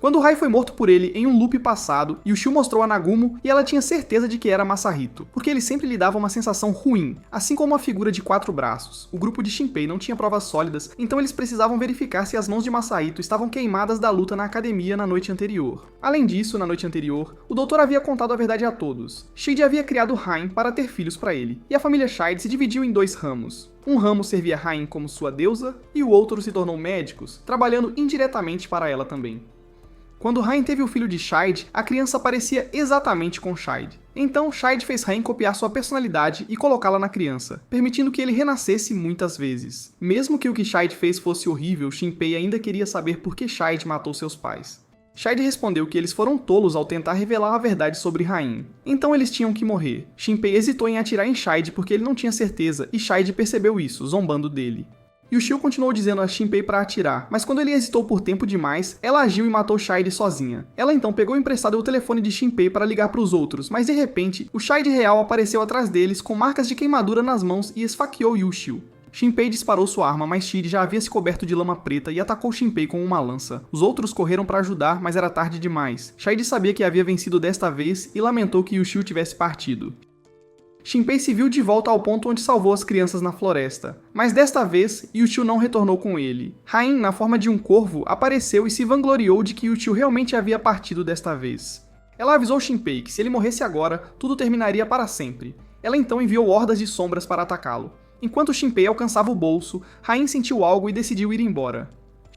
Quando Rai foi morto por ele em um loop passado, Yushio mostrou a Nagumo e ela tinha certeza de que era Masahito, porque ele sempre lhe dava uma sensação ruim, assim como a figura de 4 braços. O grupo de Shinpei não tinha provas sólidas, então eles precisavam verificar se as mãos de Masahito estavam queimadas da luta na academia na noite anterior. Além disso, na noite anterior, o doutor havia contado a verdade a todos. Shide havia criado Rain para ter filhos para ele, e a família Shide se dividiu em 2 ramos. Um ramo servia Rain como sua deusa, e o outro se tornou médicos, trabalhando indiretamente para ela também. Quando Rain teve o filho de Shide, a criança parecia exatamente com Shide. Então, Shide fez Rain copiar sua personalidade e colocá-la na criança, permitindo que ele renascesse muitas vezes. Mesmo que o que Shide fez fosse horrível, Shinpei ainda queria saber por que Shide matou seus pais. Shide respondeu que eles foram tolos ao tentar revelar a verdade sobre Rain. Então eles tinham que morrer. Shinpei hesitou em atirar em Shide porque ele não tinha certeza, e Shide percebeu isso, zombando dele. Yushio continuou dizendo a Shinpei para atirar, mas quando ele hesitou por tempo demais, ela agiu e matou Shide sozinha. Ela então pegou emprestado o telefone de Shinpei para ligar para os outros, mas de repente, o Shide real apareceu atrás deles com marcas de queimadura nas mãos e esfaqueou Yushio. Shinpei disparou sua arma, mas Shide já havia se coberto de lama preta e atacou Shinpei com uma lança. Os outros correram para ajudar, mas era tarde demais. Shide sabia que havia vencido desta vez e lamentou que Yushio tivesse partido. Shinpei se viu de volta ao ponto onde salvou as crianças na floresta, mas desta vez Yushio não retornou com ele. Rain, na forma de um corvo, apareceu e se vangloriou de que Yushio realmente havia partido desta vez. Ela avisou Shinpei que se ele morresse agora, tudo terminaria para sempre. Ela então enviou hordas de sombras para atacá-lo. Enquanto Shinpei alcançava o bolso, Rain sentiu algo e decidiu ir embora.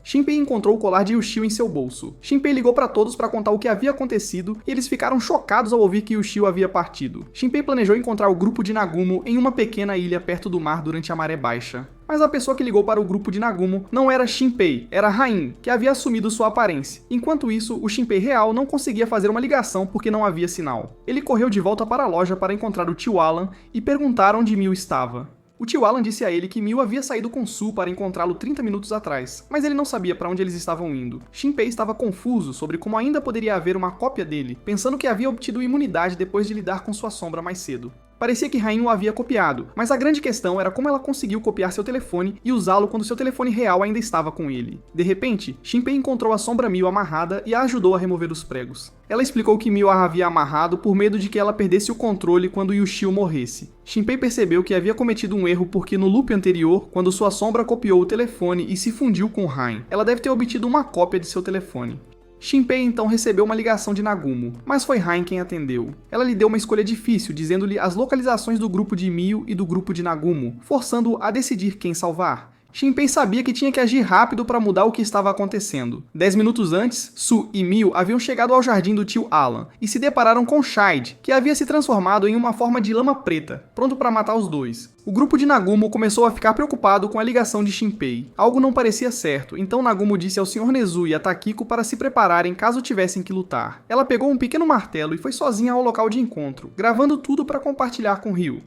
Shinpei encontrou o colar de Yushio em seu bolso. Shinpei ligou para todos para contar o que havia acontecido e eles ficaram chocados ao ouvir que Yushio havia partido. Shinpei planejou encontrar o grupo de Nagumo em uma pequena ilha perto do mar durante a maré baixa. Mas a pessoa que ligou para o grupo de Nagumo não era Shinpei, era Rain, que havia assumido sua aparência. Enquanto isso, o Shinpei real não conseguia fazer uma ligação porque não havia sinal. Ele correu de volta para a loja para encontrar o tio Alan e perguntar onde Miu estava. O tio Alan disse a ele que Miu havia saído com Su para encontrá-lo 30 minutos atrás, mas ele não sabia para onde eles estavam indo. Shinpei estava confuso sobre como ainda poderia haver uma cópia dele, pensando que havia obtido imunidade depois de lidar com sua sombra mais cedo. Parecia que Rain o havia copiado, mas a grande questão era como ela conseguiu copiar seu telefone e usá-lo quando seu telefone real ainda estava com ele. De repente, Shinpei encontrou a Sombra Miu amarrada e a ajudou a remover os pregos. Ela explicou que Miu a havia amarrado por medo de que ela perdesse o controle quando Yushio morresse. Shinpei percebeu que havia cometido um erro porque no loop anterior, quando sua sombra copiou o telefone e se fundiu com Rain, ela deve ter obtido uma cópia de seu telefone. Shinpei então recebeu uma ligação de Nagumo, mas foi Rain quem atendeu. Ela lhe deu uma escolha difícil, dizendo-lhe as localizações do grupo de Miu e do grupo de Nagumo, forçando-o a decidir quem salvar. Shinpei sabia que tinha que agir rápido para mudar o que estava acontecendo. 10 minutos antes, Su e Miu haviam chegado ao jardim do tio Alan e se depararam com Shide, que havia se transformado em uma forma de lama preta, pronto para matar os dois. O grupo de Nagumo começou a ficar preocupado com a ligação de Shinpei. Algo não parecia certo, então Nagumo disse ao Sr. Nezu e a Takiko para se prepararem caso tivessem que lutar. Ela pegou um pequeno martelo e foi sozinha ao local de encontro, gravando tudo para compartilhar com Ryu.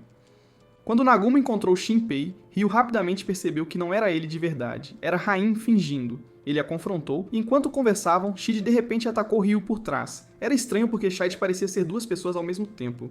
Quando Nagumo encontrou Shinpei, Ryu rapidamente percebeu que não era ele de verdade, era Rain fingindo. Ele a confrontou e enquanto conversavam, Shide de repente atacou Ryu por trás. Era estranho porque Shide parecia ser duas pessoas ao mesmo tempo.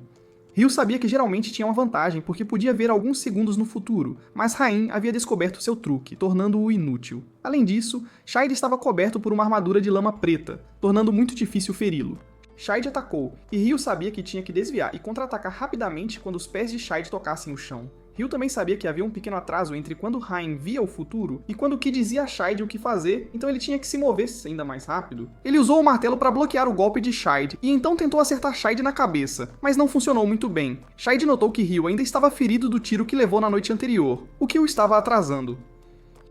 Ryu sabia que geralmente tinha uma vantagem porque podia ver alguns segundos no futuro, mas Rain havia descoberto seu truque, tornando-o inútil. Além disso, Shide estava coberto por uma armadura de lama preta, tornando muito difícil feri-lo. Shide atacou, e Ryu sabia que tinha que desviar e contra-atacar rapidamente quando os pés de Shide tocassem o chão. Ryu também sabia que havia um pequeno atraso entre quando Rain via o futuro e quando Ki dizia a Shide o que fazer, então ele tinha que se mover ainda mais rápido. Ele usou o martelo para bloquear o golpe de Shide e então tentou acertar Shide na cabeça, mas não funcionou muito bem. Shide notou que Ryu ainda estava ferido do tiro que levou na noite anterior, o que o estava atrasando.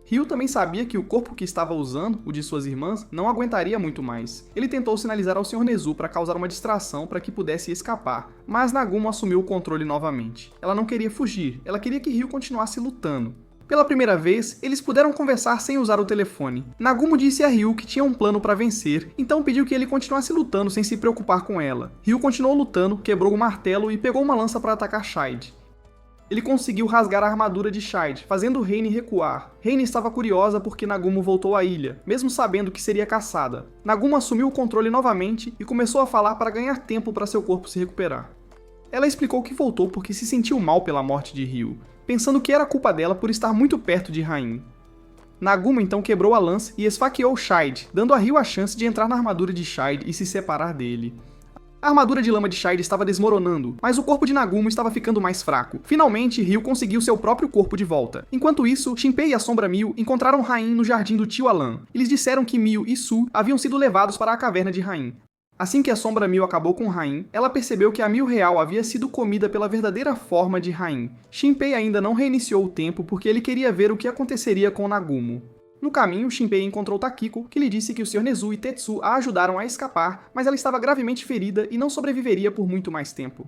Ryu também sabia que o corpo que estava usando, o de suas irmãs, não aguentaria muito mais. Ele tentou sinalizar ao Sr. Nezu para causar uma distração para que pudesse escapar, mas Nagumo assumiu o controle novamente. Ela não queria fugir, ela queria que Ryu continuasse lutando. Pela primeira vez, eles puderam conversar sem usar o telefone. Nagumo disse a Ryu que tinha um plano para vencer, então pediu que ele continuasse lutando sem se preocupar com ela. Ryu continuou lutando, quebrou o martelo e pegou uma lança para atacar Shide. Ele conseguiu rasgar a armadura de Shide, fazendo Reine recuar. Reine estava curiosa porque Nagumo voltou à ilha, mesmo sabendo que seria caçada. Nagumo assumiu o controle novamente e começou a falar para ganhar tempo para seu corpo se recuperar. Ela explicou que voltou porque se sentiu mal pela morte de Ryu, pensando que era culpa dela por estar muito perto de Rain. Nagumo então quebrou a lança e esfaqueou Shide, dando a Ryu a chance de entrar na armadura de Shide e se separar dele. A armadura de lama de Shide estava desmoronando, mas o corpo de Nagumo estava ficando mais fraco. Finalmente, Ryu conseguiu seu próprio corpo de volta. Enquanto isso, Shinpei e a Sombra Miu encontraram Rain no jardim do tio Alan. Eles disseram que Miu e Su haviam sido levados para a caverna de Rain. Assim que a Sombra Miu acabou com Rain, ela percebeu que a Miu real havia sido comida pela verdadeira forma de Rain. Shinpei ainda não reiniciou o tempo porque ele queria ver o que aconteceria com Nagumo. No caminho, Shinpei encontrou Takiko, que lhe disse que o Sr. Nezu e Tetsu a ajudaram a escapar, mas ela estava gravemente ferida e não sobreviveria por muito mais tempo.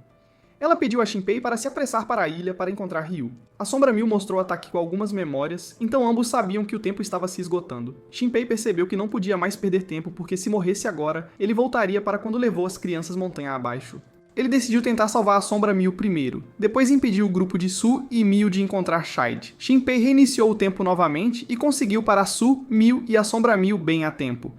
Ela pediu a Shinpei para se apressar para a ilha para encontrar Ryu. A Sombra Miu mostrou a Takiko algumas memórias, então ambos sabiam que o tempo estava se esgotando. Shinpei percebeu que não podia mais perder tempo porque se morresse agora, ele voltaria para quando levou as crianças montanha abaixo. Ele decidiu tentar salvar a Sombra Miu primeiro, depois impediu o grupo de Su e Miu de encontrar Shide. Shinpei reiniciou o tempo novamente e conseguiu parar Su, Miu e a Sombra Miu bem a tempo.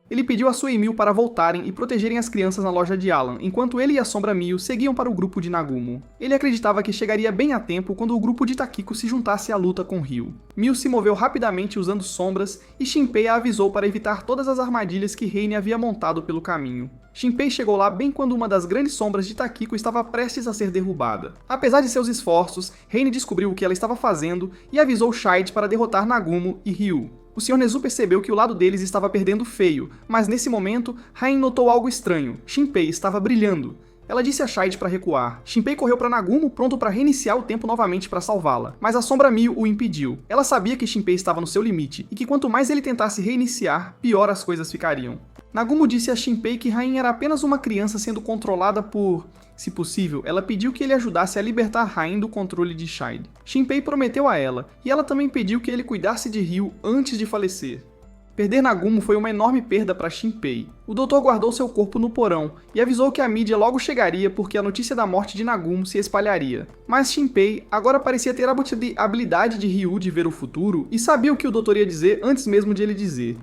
Ele pediu a Su e Miu para voltarem e protegerem as crianças na loja de Alan, enquanto ele e a Sombra Miu seguiam para o grupo de Nagumo. Ele acreditava que chegaria bem a tempo quando o grupo de Takiko se juntasse à luta com Ryu. Miu se moveu rapidamente usando sombras e Shinpei a avisou para evitar todas as armadilhas que Reine havia montado pelo caminho. Shinpei chegou lá bem quando uma das grandes sombras de Takiko estava prestes a ser derrubada. Apesar de seus esforços, Reine descobriu o que ela estava fazendo e avisou Shide para derrotar Nagumo e Ryu. O Sr. Nezu percebeu que o lado deles estava perdendo feio, mas nesse momento, Rain notou algo estranho. Shinpei estava brilhando. Ela disse a Shide para recuar. Shinpei correu para Nagumo, pronto para reiniciar o tempo novamente para salvá-la, mas a Sombra Miu o impediu. Ela sabia que Shinpei estava no seu limite, e que quanto mais ele tentasse reiniciar, pior as coisas ficariam. Nagumo disse a Shinpei que Rain era apenas uma criança sendo controlada por... Se possível, ela pediu que ele ajudasse a libertar Rain do controle de Shide. Shinpei prometeu a ela, e ela também pediu que ele cuidasse de Ryu antes de falecer. Perder Nagumo foi uma enorme perda para Shinpei. O doutor guardou seu corpo no porão e avisou que a mídia logo chegaria porque a notícia da morte de Nagumo se espalharia. Mas Shinpei agora parecia ter a habilidade de Ryu de ver o futuro e sabia o que o doutor ia dizer antes mesmo de ele dizer.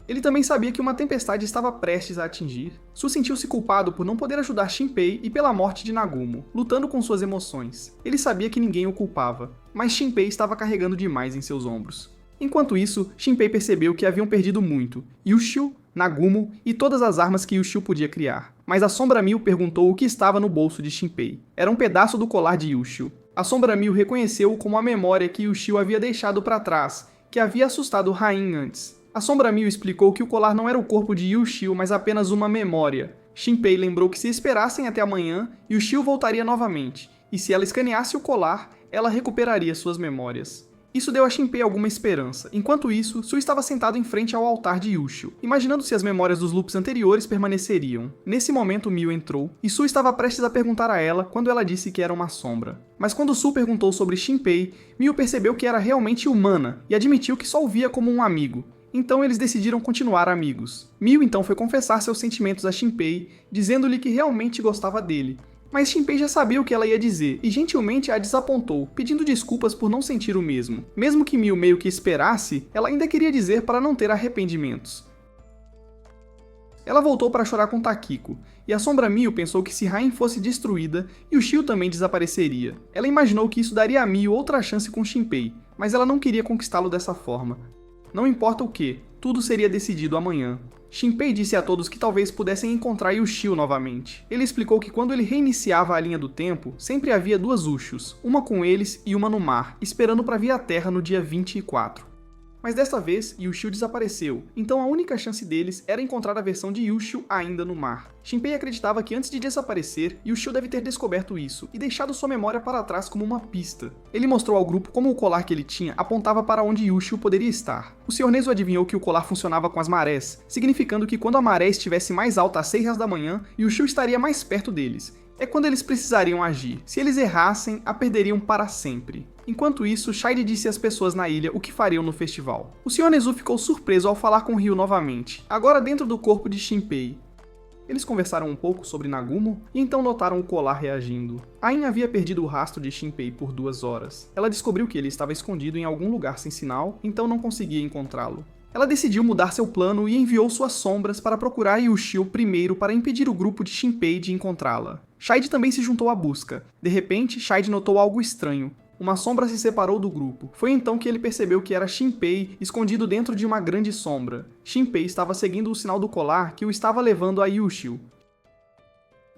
Ele também sabia que uma tempestade estava prestes a atingir. Su sentiu-se culpado por não poder ajudar Shinpei e pela morte de Nagumo, lutando com suas emoções. Ele sabia que ninguém o culpava, mas Shinpei estava carregando demais em seus ombros. Enquanto isso, Shinpei percebeu que haviam perdido muito, Yushio, Nagumo e todas as armas que Yushio podia criar. Mas a Sombra Mil perguntou o que estava no bolso de Shinpei. Era um pedaço do colar de Yushio. A Sombra Mil reconheceu-o como a memória que Yushio havia deixado para trás, que havia assustado Rain antes. A Sombra Mil explicou que o colar não era o corpo de Yushio, mas apenas uma memória. Shinpei lembrou que se esperassem até amanhã, Yushio voltaria novamente, e se ela escaneasse o colar, ela recuperaria suas memórias. Isso deu a Shinpei alguma esperança. Enquanto isso, Su estava sentado em frente ao altar de Yushio, imaginando se as memórias dos loops anteriores permaneceriam. Nesse momento, Mil entrou, e Su estava prestes a perguntar a ela quando ela disse que era uma sombra. Mas quando Su perguntou sobre Shinpei, Mil percebeu que era realmente humana, e admitiu que só o via como um amigo. Então eles decidiram continuar amigos. Mil então foi confessar seus sentimentos a Shinpei, dizendo-lhe que realmente gostava dele. Mas Shinpei já sabia o que ela ia dizer, e gentilmente a desapontou, pedindo desculpas por não sentir o mesmo. Mesmo que Mil meio que esperasse, ela ainda queria dizer para não ter arrependimentos. Ela voltou para chorar com Takiko, e a Sombra Mil pensou que se Rain fosse destruída, Yushio também desapareceria. Ela imaginou que isso daria a Mil outra chance com Shinpei, mas ela não queria conquistá-lo dessa forma. Não importa o que, tudo seria decidido amanhã. Shinpei disse a todos que talvez pudessem encontrar Yushio novamente. Ele explicou que quando ele reiniciava a linha do tempo, sempre havia duas Ushos, uma com eles e uma no mar, esperando para vir à Terra no dia 24. Mas desta vez, Yushio desapareceu, então a única chance deles era encontrar a versão de Yushio ainda no mar. Shinpei acreditava que antes de desaparecer, Yushio deve ter descoberto isso e deixado sua memória para trás como uma pista. Ele mostrou ao grupo como o colar que ele tinha apontava para onde Yushio poderia estar. O Sr. Nezu adivinhou que o colar funcionava com as marés, significando que quando a maré estivesse mais alta às 6 horas da manhã, Yushio estaria mais perto deles. É quando eles precisariam agir. Se eles errassem, a perderiam para sempre. Enquanto isso, Shide disse às pessoas na ilha o que fariam no festival. O Sr. Nezu ficou surpreso ao falar com Ryu novamente, agora dentro do corpo de Shinpei. Eles conversaram um pouco sobre Nagumo e então notaram o colar reagindo. Ain havia perdido o rastro de Shinpei por 2 horas. Ela descobriu que ele estava escondido em algum lugar sem sinal, então não conseguia encontrá-lo. Ela decidiu mudar seu plano e enviou suas sombras para procurar Yushio primeiro para impedir o grupo de Shinpei de encontrá-la. Shide também se juntou à busca. De repente, Shide notou algo estranho. Uma sombra se separou do grupo. Foi então que ele percebeu que era Shinpei escondido dentro de uma grande sombra. Shinpei estava seguindo o sinal do colar que o estava levando a Yushio.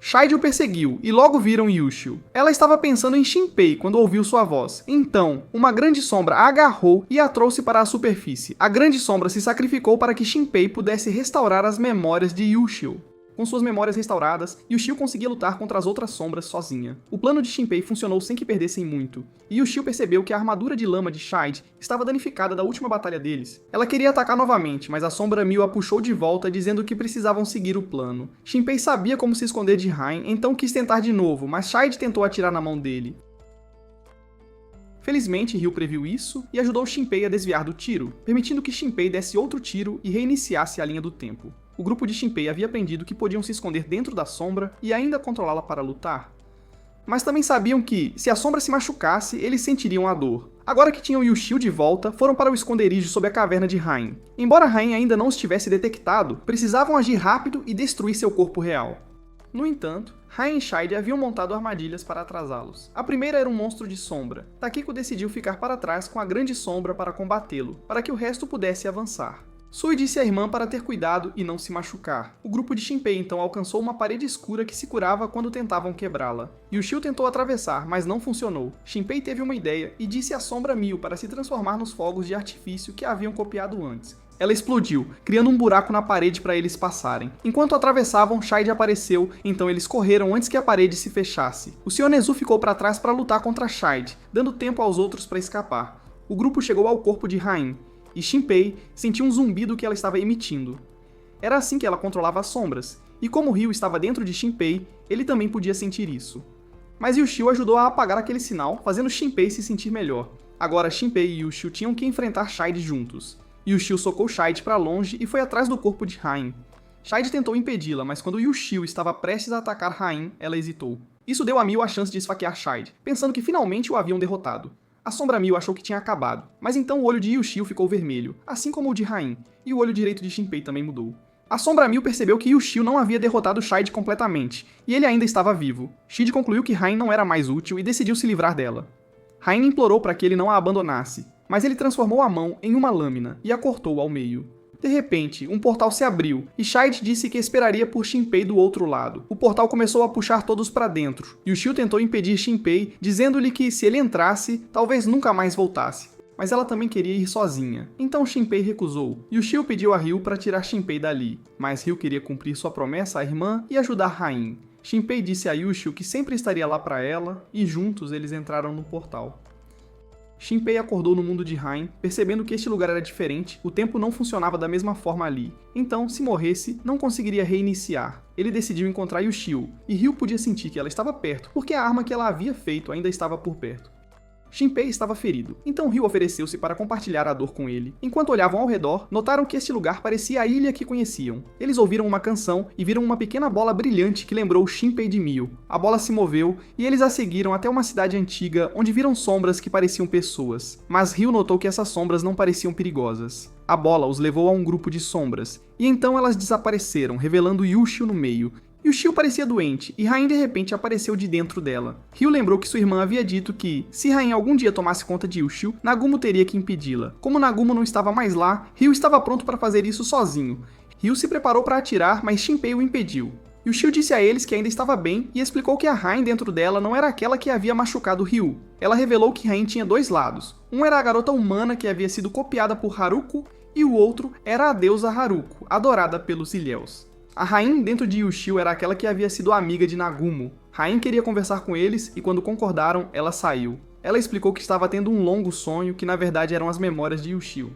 Shide o perseguiu, e logo viram Yushio. Ela estava pensando em Shinpei quando ouviu sua voz. Então, uma grande sombra a agarrou e a trouxe para a superfície. A grande sombra se sacrificou para que Shinpei pudesse restaurar as memórias de Yushio. Com suas memórias restauradas, Yushio conseguia lutar contra as outras sombras sozinha. O plano de Shinpei funcionou sem que perdessem muito, e Yushio percebeu que a armadura de lama de Shide estava danificada da última batalha deles. Ela queria atacar novamente, mas a Sombra Mil a puxou de volta, dizendo que precisavam seguir o plano. Shinpei sabia como se esconder de Rain, então quis tentar de novo, mas Shide tentou atirar na mão dele. Felizmente, Ryu previu isso e ajudou Shinpei a desviar do tiro, permitindo que Shinpei desse outro tiro e reiniciasse a linha do tempo. O grupo de Shinpei havia aprendido que podiam se esconder dentro da sombra e ainda controlá-la para lutar. Mas também sabiam que, se a sombra se machucasse, eles sentiriam a dor. Agora que tinham Yushio de volta, foram para o esconderijo sob a caverna de Rain. Embora Rain ainda não os tivesse detectado, precisavam agir rápido e destruir seu corpo real. No entanto, Rain e Shide haviam montado armadilhas para atrasá-los. A primeira era um monstro de sombra. Takiko decidiu ficar para trás com a grande sombra para combatê-lo, para que o resto pudesse avançar. Sui disse à irmã para ter cuidado e não se machucar. O grupo de Shinpei então alcançou uma parede escura que se curava quando tentavam quebrá-la. Yushio tentou atravessar, mas não funcionou. Shinpei teve uma ideia e disse à Sombra Mil para se transformar nos fogos de artifício que haviam copiado antes. Ela explodiu, criando um buraco na parede para eles passarem. Enquanto atravessavam, Shide apareceu, então eles correram antes que a parede se fechasse. O Sr. Nezu ficou para trás para lutar contra Shide, dando tempo aos outros para escapar. O grupo chegou ao corpo de Rain, e Shinpei sentiu um zumbido que ela estava emitindo. Era assim que ela controlava as sombras, e como Ryu estava dentro de Shinpei, ele também podia sentir isso. Mas Yushio ajudou a apagar aquele sinal, fazendo Shinpei se sentir melhor. Agora Shinpei e Yushio tinham que enfrentar Shide juntos. Yushio socou Shide para longe e foi atrás do corpo de Rain. Shide tentou impedi-la, mas quando Yushio estava prestes a atacar Rain, ela hesitou. Isso deu a Mil a chance de esfaquear Shide, pensando que finalmente o haviam derrotado. A Sombra Mil achou que tinha acabado, mas então o olho de Yushio ficou vermelho, assim como o de Rain, e o olho direito de Shinpei também mudou. A Sombra Mil percebeu que Yushio não havia derrotado Shide completamente, e ele ainda estava vivo. Shide concluiu que Rain não era mais útil e decidiu se livrar dela. Rain implorou para que ele não a abandonasse, mas ele transformou a mão em uma lâmina e a cortou ao meio. De repente, um portal se abriu, e Shide disse que esperaria por Shinpei do outro lado. O portal começou a puxar todos para dentro, e Yushio tentou impedir Shinpei, dizendo-lhe que se ele entrasse, talvez nunca mais voltasse. Mas ela também queria ir sozinha, então Shinpei recusou. Yushio pediu a Ryu para tirar Shinpei dali, mas Ryu queria cumprir sua promessa à irmã e ajudar Rain. Shinpei disse a Yushio que sempre estaria lá para ela, e juntos eles entraram no portal. Shinpei acordou no mundo de Rain, percebendo que este lugar era diferente, o tempo não funcionava da mesma forma ali. Então, se morresse, não conseguiria reiniciar. Ele decidiu encontrar Yushio, e Ryu podia sentir que ela estava perto, porque a arma que ela havia feito ainda estava por perto. Shinpei estava ferido, então Ryu ofereceu-se para compartilhar a dor com ele. Enquanto olhavam ao redor, notaram que este lugar parecia a ilha que conheciam. Eles ouviram uma canção e viram uma pequena bola brilhante que lembrou Shinpei de Mio. A bola se moveu e eles a seguiram até uma cidade antiga onde viram sombras que pareciam pessoas. Mas Ryu notou que essas sombras não pareciam perigosas. A bola os levou a um grupo de sombras, e então elas desapareceram, revelando Yushio no meio. Yushio parecia doente, e Rain de repente apareceu de dentro dela. Ryu lembrou que sua irmã havia dito que, se Rain algum dia tomasse conta de Yushio, Nagumo teria que impedi-la. Como Nagumo não estava mais lá, Ryu estava pronto para fazer isso sozinho. Ryu se preparou para atirar, mas Shinpei o impediu. Yushio disse a eles que ainda estava bem e explicou que a Rain dentro dela não era aquela que havia machucado Ryu. Ela revelou que Rain tinha dois lados. Um era a garota humana que havia sido copiada por Haruko, e o outro era a deusa Haruko, adorada pelos Ilhéus. A Rain dentro de Yushio era aquela que havia sido amiga de Nagumo. Rain queria conversar com eles e quando concordaram, ela saiu. Ela explicou que estava tendo um longo sonho que na verdade eram as memórias de Yushio.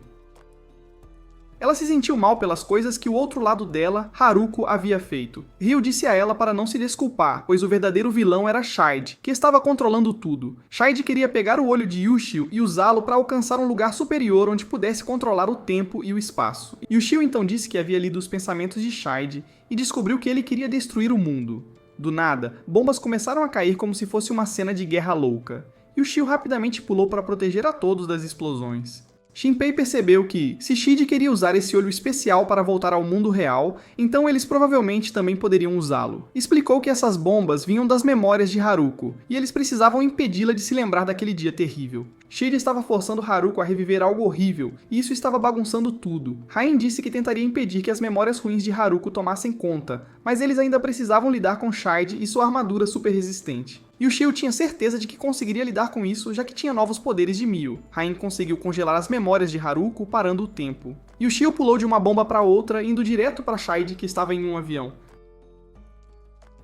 Ela se sentiu mal pelas coisas que o outro lado dela, Haruko, havia feito. Ryu disse a ela para não se desculpar, pois o verdadeiro vilão era Shide, que estava controlando tudo. Shide queria pegar o olho de Yushio e usá-lo para alcançar um lugar superior onde pudesse controlar o tempo e o espaço. Yushio então disse que havia lido os pensamentos de Shide e descobriu que ele queria destruir o mundo. Do nada, bombas começaram a cair como se fosse uma cena de guerra louca. Yushio rapidamente pulou para proteger a todos das explosões. Shinpei percebeu que, se Shide queria usar esse olho especial para voltar ao mundo real, então eles provavelmente também poderiam usá-lo. Explicou que essas bombas vinham das memórias de Haruko, e eles precisavam impedi-la de se lembrar daquele dia terrível. Shide estava forçando Haruko a reviver algo horrível, e isso estava bagunçando tudo. Rain disse que tentaria impedir que as memórias ruins de Haruko tomassem conta, mas eles ainda precisavam lidar com Shide e sua armadura super resistente. Yushio tinha certeza de que conseguiria lidar com isso, já que tinha novos poderes de Mio. Rain conseguiu congelar as memórias de Haruko, parando o tempo. Yushio pulou de uma bomba para outra, indo direto para Shide, que estava em um avião.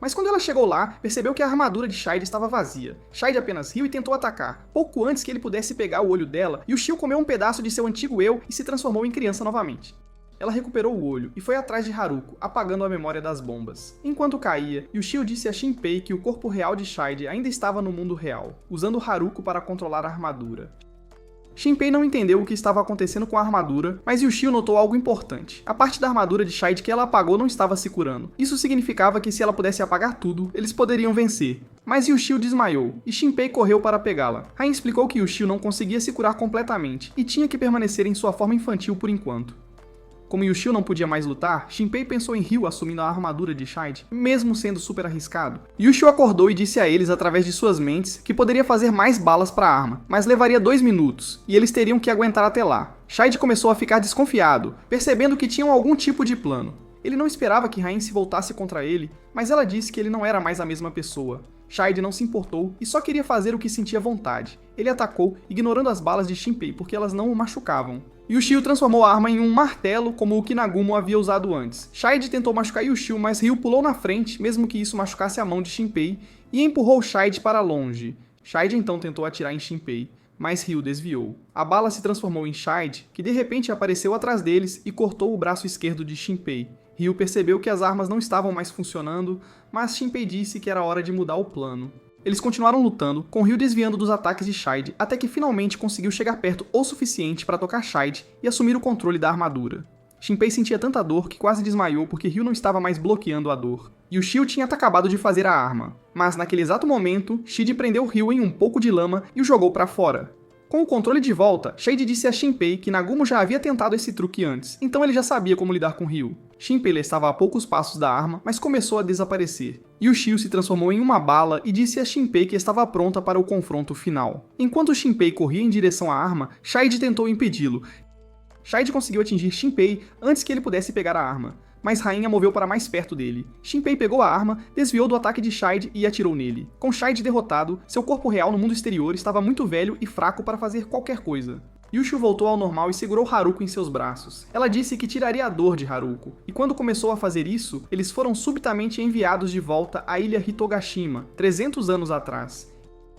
Mas quando ela chegou lá, percebeu que a armadura de Shide estava vazia. Shide apenas riu e tentou atacar. Pouco antes que ele pudesse pegar o olho dela, Yushio comeu um pedaço de seu antigo eu e se transformou em criança novamente. Ela recuperou o olho e foi atrás de Haruko, apagando a memória das bombas. Enquanto caía, Yushio disse a Shinpei que o corpo real de Shide ainda estava no mundo real, usando Haruko para controlar a armadura. Shinpei não entendeu o que estava acontecendo com a armadura, mas Yushio notou algo importante. A parte da armadura de Shide que ela apagou não estava se curando. Isso significava que se ela pudesse apagar tudo, eles poderiam vencer. Mas Yushio desmaiou, e Shinpei correu para pegá-la. Rain explicou que Yushio não conseguia se curar completamente, e tinha que permanecer em sua forma infantil por enquanto. Como Yushio não podia mais lutar, Shinpei pensou em Ryu assumindo a armadura de Shide, mesmo sendo super arriscado. Yushio acordou e disse a eles, através de suas mentes, que poderia fazer mais balas para a arma, mas levaria 2 minutos, e eles teriam que aguentar até lá. Shide começou a ficar desconfiado, percebendo que tinham algum tipo de plano. Ele não esperava que Rain se voltasse contra ele, mas ela disse que ele não era mais a mesma pessoa. Shide não se importou e só queria fazer o que sentia vontade. Ele atacou, ignorando as balas de Shinpei porque elas não o machucavam. Yushio transformou a arma em um martelo como o que Nagumo havia usado antes. Shide tentou machucar Yushio, mas Ryu pulou na frente, mesmo que isso machucasse a mão de Shinpei, e empurrou Shide para longe. Shide então tentou atirar em Shinpei, mas Ryu desviou. A bala se transformou em Shide, que de repente apareceu atrás deles e cortou o braço esquerdo de Shinpei. Ryu percebeu que as armas não estavam mais funcionando, mas Shinpei disse que era hora de mudar o plano. Eles continuaram lutando, com Ryu desviando dos ataques de Shide, até que finalmente conseguiu chegar perto o suficiente para tocar Shide e assumir o controle da armadura. Shinpei sentia tanta dor que quase desmaiou porque Ryu não estava mais bloqueando a dor. Yushio tinha acabado de fazer a arma, mas naquele exato momento, Shide prendeu Ryu em um pouco de lama e o jogou para fora. Com o controle de volta, Shade disse a Shinpei que Nagumo já havia tentado esse truque antes, então ele já sabia como lidar com Ryu. Shinpei estava a poucos passos da arma, mas começou a desaparecer. Yushio se transformou em uma bala e disse a Shinpei que estava pronta para o confronto final. Enquanto Shinpei corria em direção à arma, Shade tentou impedi-lo. Shade conseguiu atingir Shinpei antes que ele pudesse pegar a arma, mas Rainha moveu para mais perto dele. Shinpei pegou a arma, desviou do ataque de Shade e atirou nele. Com Shade derrotado, seu corpo real no mundo exterior estava muito velho e fraco para fazer qualquer coisa. Yushio voltou ao normal e segurou Haruko em seus braços. Ela disse que tiraria a dor de Haruko, e quando começou a fazer isso, eles foram subitamente enviados de volta à ilha Hitogashima, 300 anos atrás.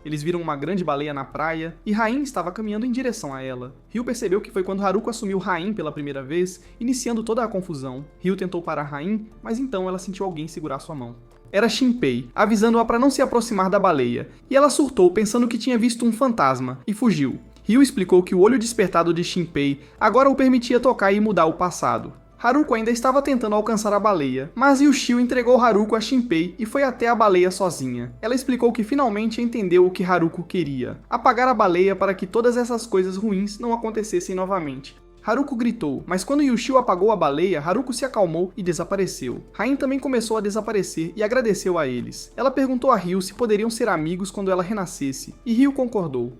Eles viram uma grande baleia na praia, e Rain estava caminhando em direção a ela. Ryu percebeu que foi quando Haruko assumiu Rain pela primeira vez, iniciando toda a confusão. Ryu tentou parar Rain, mas então ela sentiu alguém segurar sua mão. Era Shinpei, avisando-a para não se aproximar da baleia, e ela surtou pensando que tinha visto um fantasma, e fugiu. Ryu explicou que o olho despertado de Shinpei agora o permitia tocar e mudar o passado. Haruko ainda estava tentando alcançar a baleia, mas Yushio entregou Haruko a Shinpei e foi até a baleia sozinha. Ela explicou que finalmente entendeu o que Haruko queria: apagar a baleia para que todas essas coisas ruins não acontecessem novamente. Haruko gritou, mas quando Yushio apagou a baleia, Haruko se acalmou e desapareceu. Rain também começou a desaparecer e agradeceu a eles. Ela perguntou a Ryu se poderiam ser amigos quando ela renascesse, e Ryu concordou.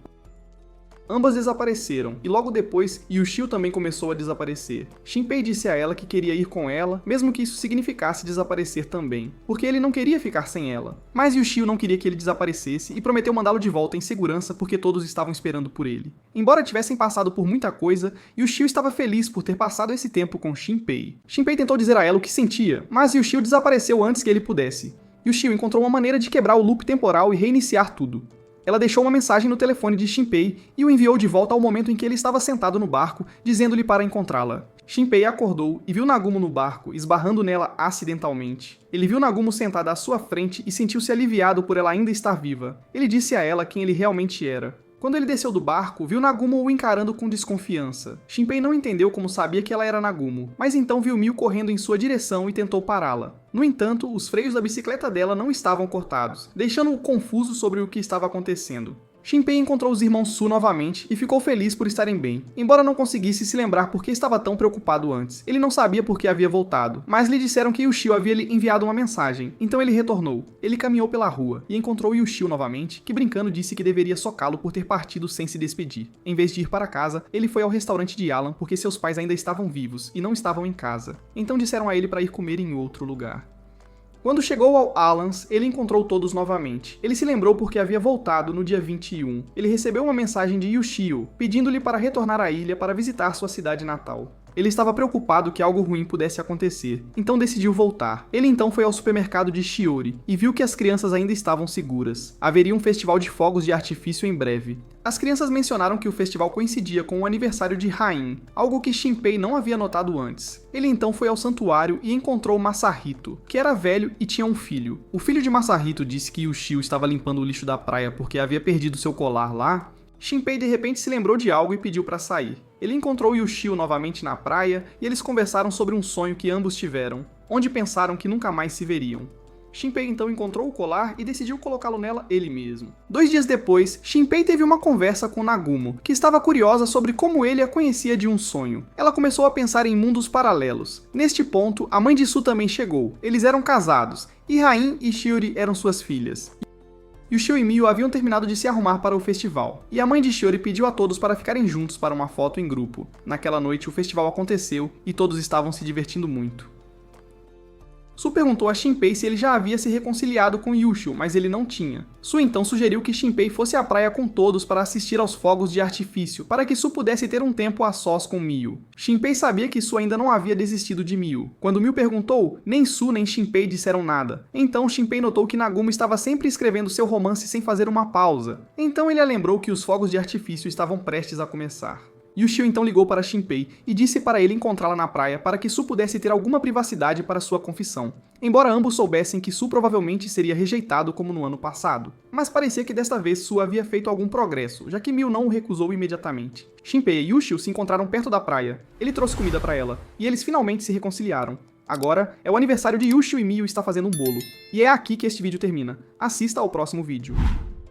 Ambas desapareceram, e logo depois, Yushio também começou a desaparecer. Shinpei disse a ela que queria ir com ela, mesmo que isso significasse desaparecer também, porque ele não queria ficar sem ela. Mas Yushio não queria que ele desaparecesse e prometeu mandá-lo de volta em segurança porque todos estavam esperando por ele. Embora tivessem passado por muita coisa, Yushio estava feliz por ter passado esse tempo com Shinpei. Shinpei tentou dizer a ela o que sentia, mas Yushio desapareceu antes que ele pudesse. Yushio encontrou uma maneira de quebrar o loop temporal e reiniciar tudo. Ela deixou uma mensagem no telefone de Shinpei e o enviou de volta ao momento em que ele estava sentado no barco, dizendo-lhe para encontrá-la. Shinpei acordou e viu Nagumo no barco, esbarrando nela acidentalmente. Ele viu Nagumo sentada à sua frente e sentiu-se aliviado por ela ainda estar viva. Ele disse a ela quem ele realmente era. Quando ele desceu do barco, viu Nagumo o encarando com desconfiança. Shinpei não entendeu como sabia que ela era Nagumo, mas então viu Miu correndo em sua direção e tentou pará-la. No entanto, os freios da bicicleta dela não estavam cortados, deixando-o confuso sobre o que estava acontecendo. Shinpei encontrou os irmãos Su novamente e ficou feliz por estarem bem, embora não conseguisse se lembrar por que estava tão preocupado antes. Ele não sabia por que havia voltado, mas lhe disseram que Yushio havia lhe enviado uma mensagem, então ele retornou. Ele caminhou pela rua e encontrou Yushio novamente, que brincando disse que deveria socá-lo por ter partido sem se despedir. Em vez de ir para casa, ele foi ao restaurante de Alan porque seus pais ainda estavam vivos e não estavam em casa, então disseram a ele para ir comer em outro lugar. Quando chegou ao Alans, ele encontrou todos novamente. Ele se lembrou porque havia voltado no dia 21. Ele recebeu uma mensagem de Yushio, pedindo-lhe para retornar à ilha para visitar sua cidade natal. Ele estava preocupado que algo ruim pudesse acontecer, então decidiu voltar. Ele então foi ao supermercado de Shiori e viu que as crianças ainda estavam seguras. Haveria um festival de fogos de artifício em breve. As crianças mencionaram que o festival coincidia com o aniversário de Rain, algo que Shinpei não havia notado antes. Ele então foi ao santuário e encontrou Masahito, que era velho e tinha um filho. O filho de Masahito disse que Yushio estava limpando o lixo da praia porque havia perdido seu colar lá. Shinpei de repente se lembrou de algo e pediu para sair. Ele encontrou Yushio novamente na praia e eles conversaram sobre um sonho que ambos tiveram, onde pensaram que nunca mais se veriam. Shinpei então encontrou o colar e decidiu colocá-lo nela ele mesmo. 2 dias depois, Shinpei teve uma conversa com Nagumo, que estava curiosa sobre como ele a conhecia de um sonho. Ela começou a pensar em mundos paralelos. Neste ponto, a mãe de Su também chegou. Eles eram casados, e Rain e Shiori eram suas filhas. Yushio e Miu haviam terminado de se arrumar para o festival, e a mãe de Shiori pediu a todos para ficarem juntos para uma foto em grupo. Naquela noite o festival aconteceu e todos estavam se divertindo muito. Su perguntou a Shinpei se ele já havia se reconciliado com Yushio, mas ele não tinha. Su então sugeriu que Shinpei fosse à praia com todos para assistir aos fogos de artifício, para que Su pudesse ter um tempo a sós com Miu. Shinpei sabia que Su ainda não havia desistido de Miu. Quando Miu perguntou, nem Su nem Shinpei disseram nada. Então Shinpei notou que Nagumo estava sempre escrevendo seu romance sem fazer uma pausa. Então ele a lembrou que os fogos de artifício estavam prestes a começar. Yushio então ligou para Shinpei e disse para ele encontrá-la na praia para que Su pudesse ter alguma privacidade para sua confissão, embora ambos soubessem que Su provavelmente seria rejeitado como no ano passado. Mas parecia que desta vez Su havia feito algum progresso, já que Miu não o recusou imediatamente. Shinpei e Yushio se encontraram perto da praia. Ele trouxe comida para ela, e eles finalmente se reconciliaram. Agora é o aniversário de Yushio e Miu está fazendo um bolo. E é aqui que este vídeo termina. Assista ao próximo vídeo.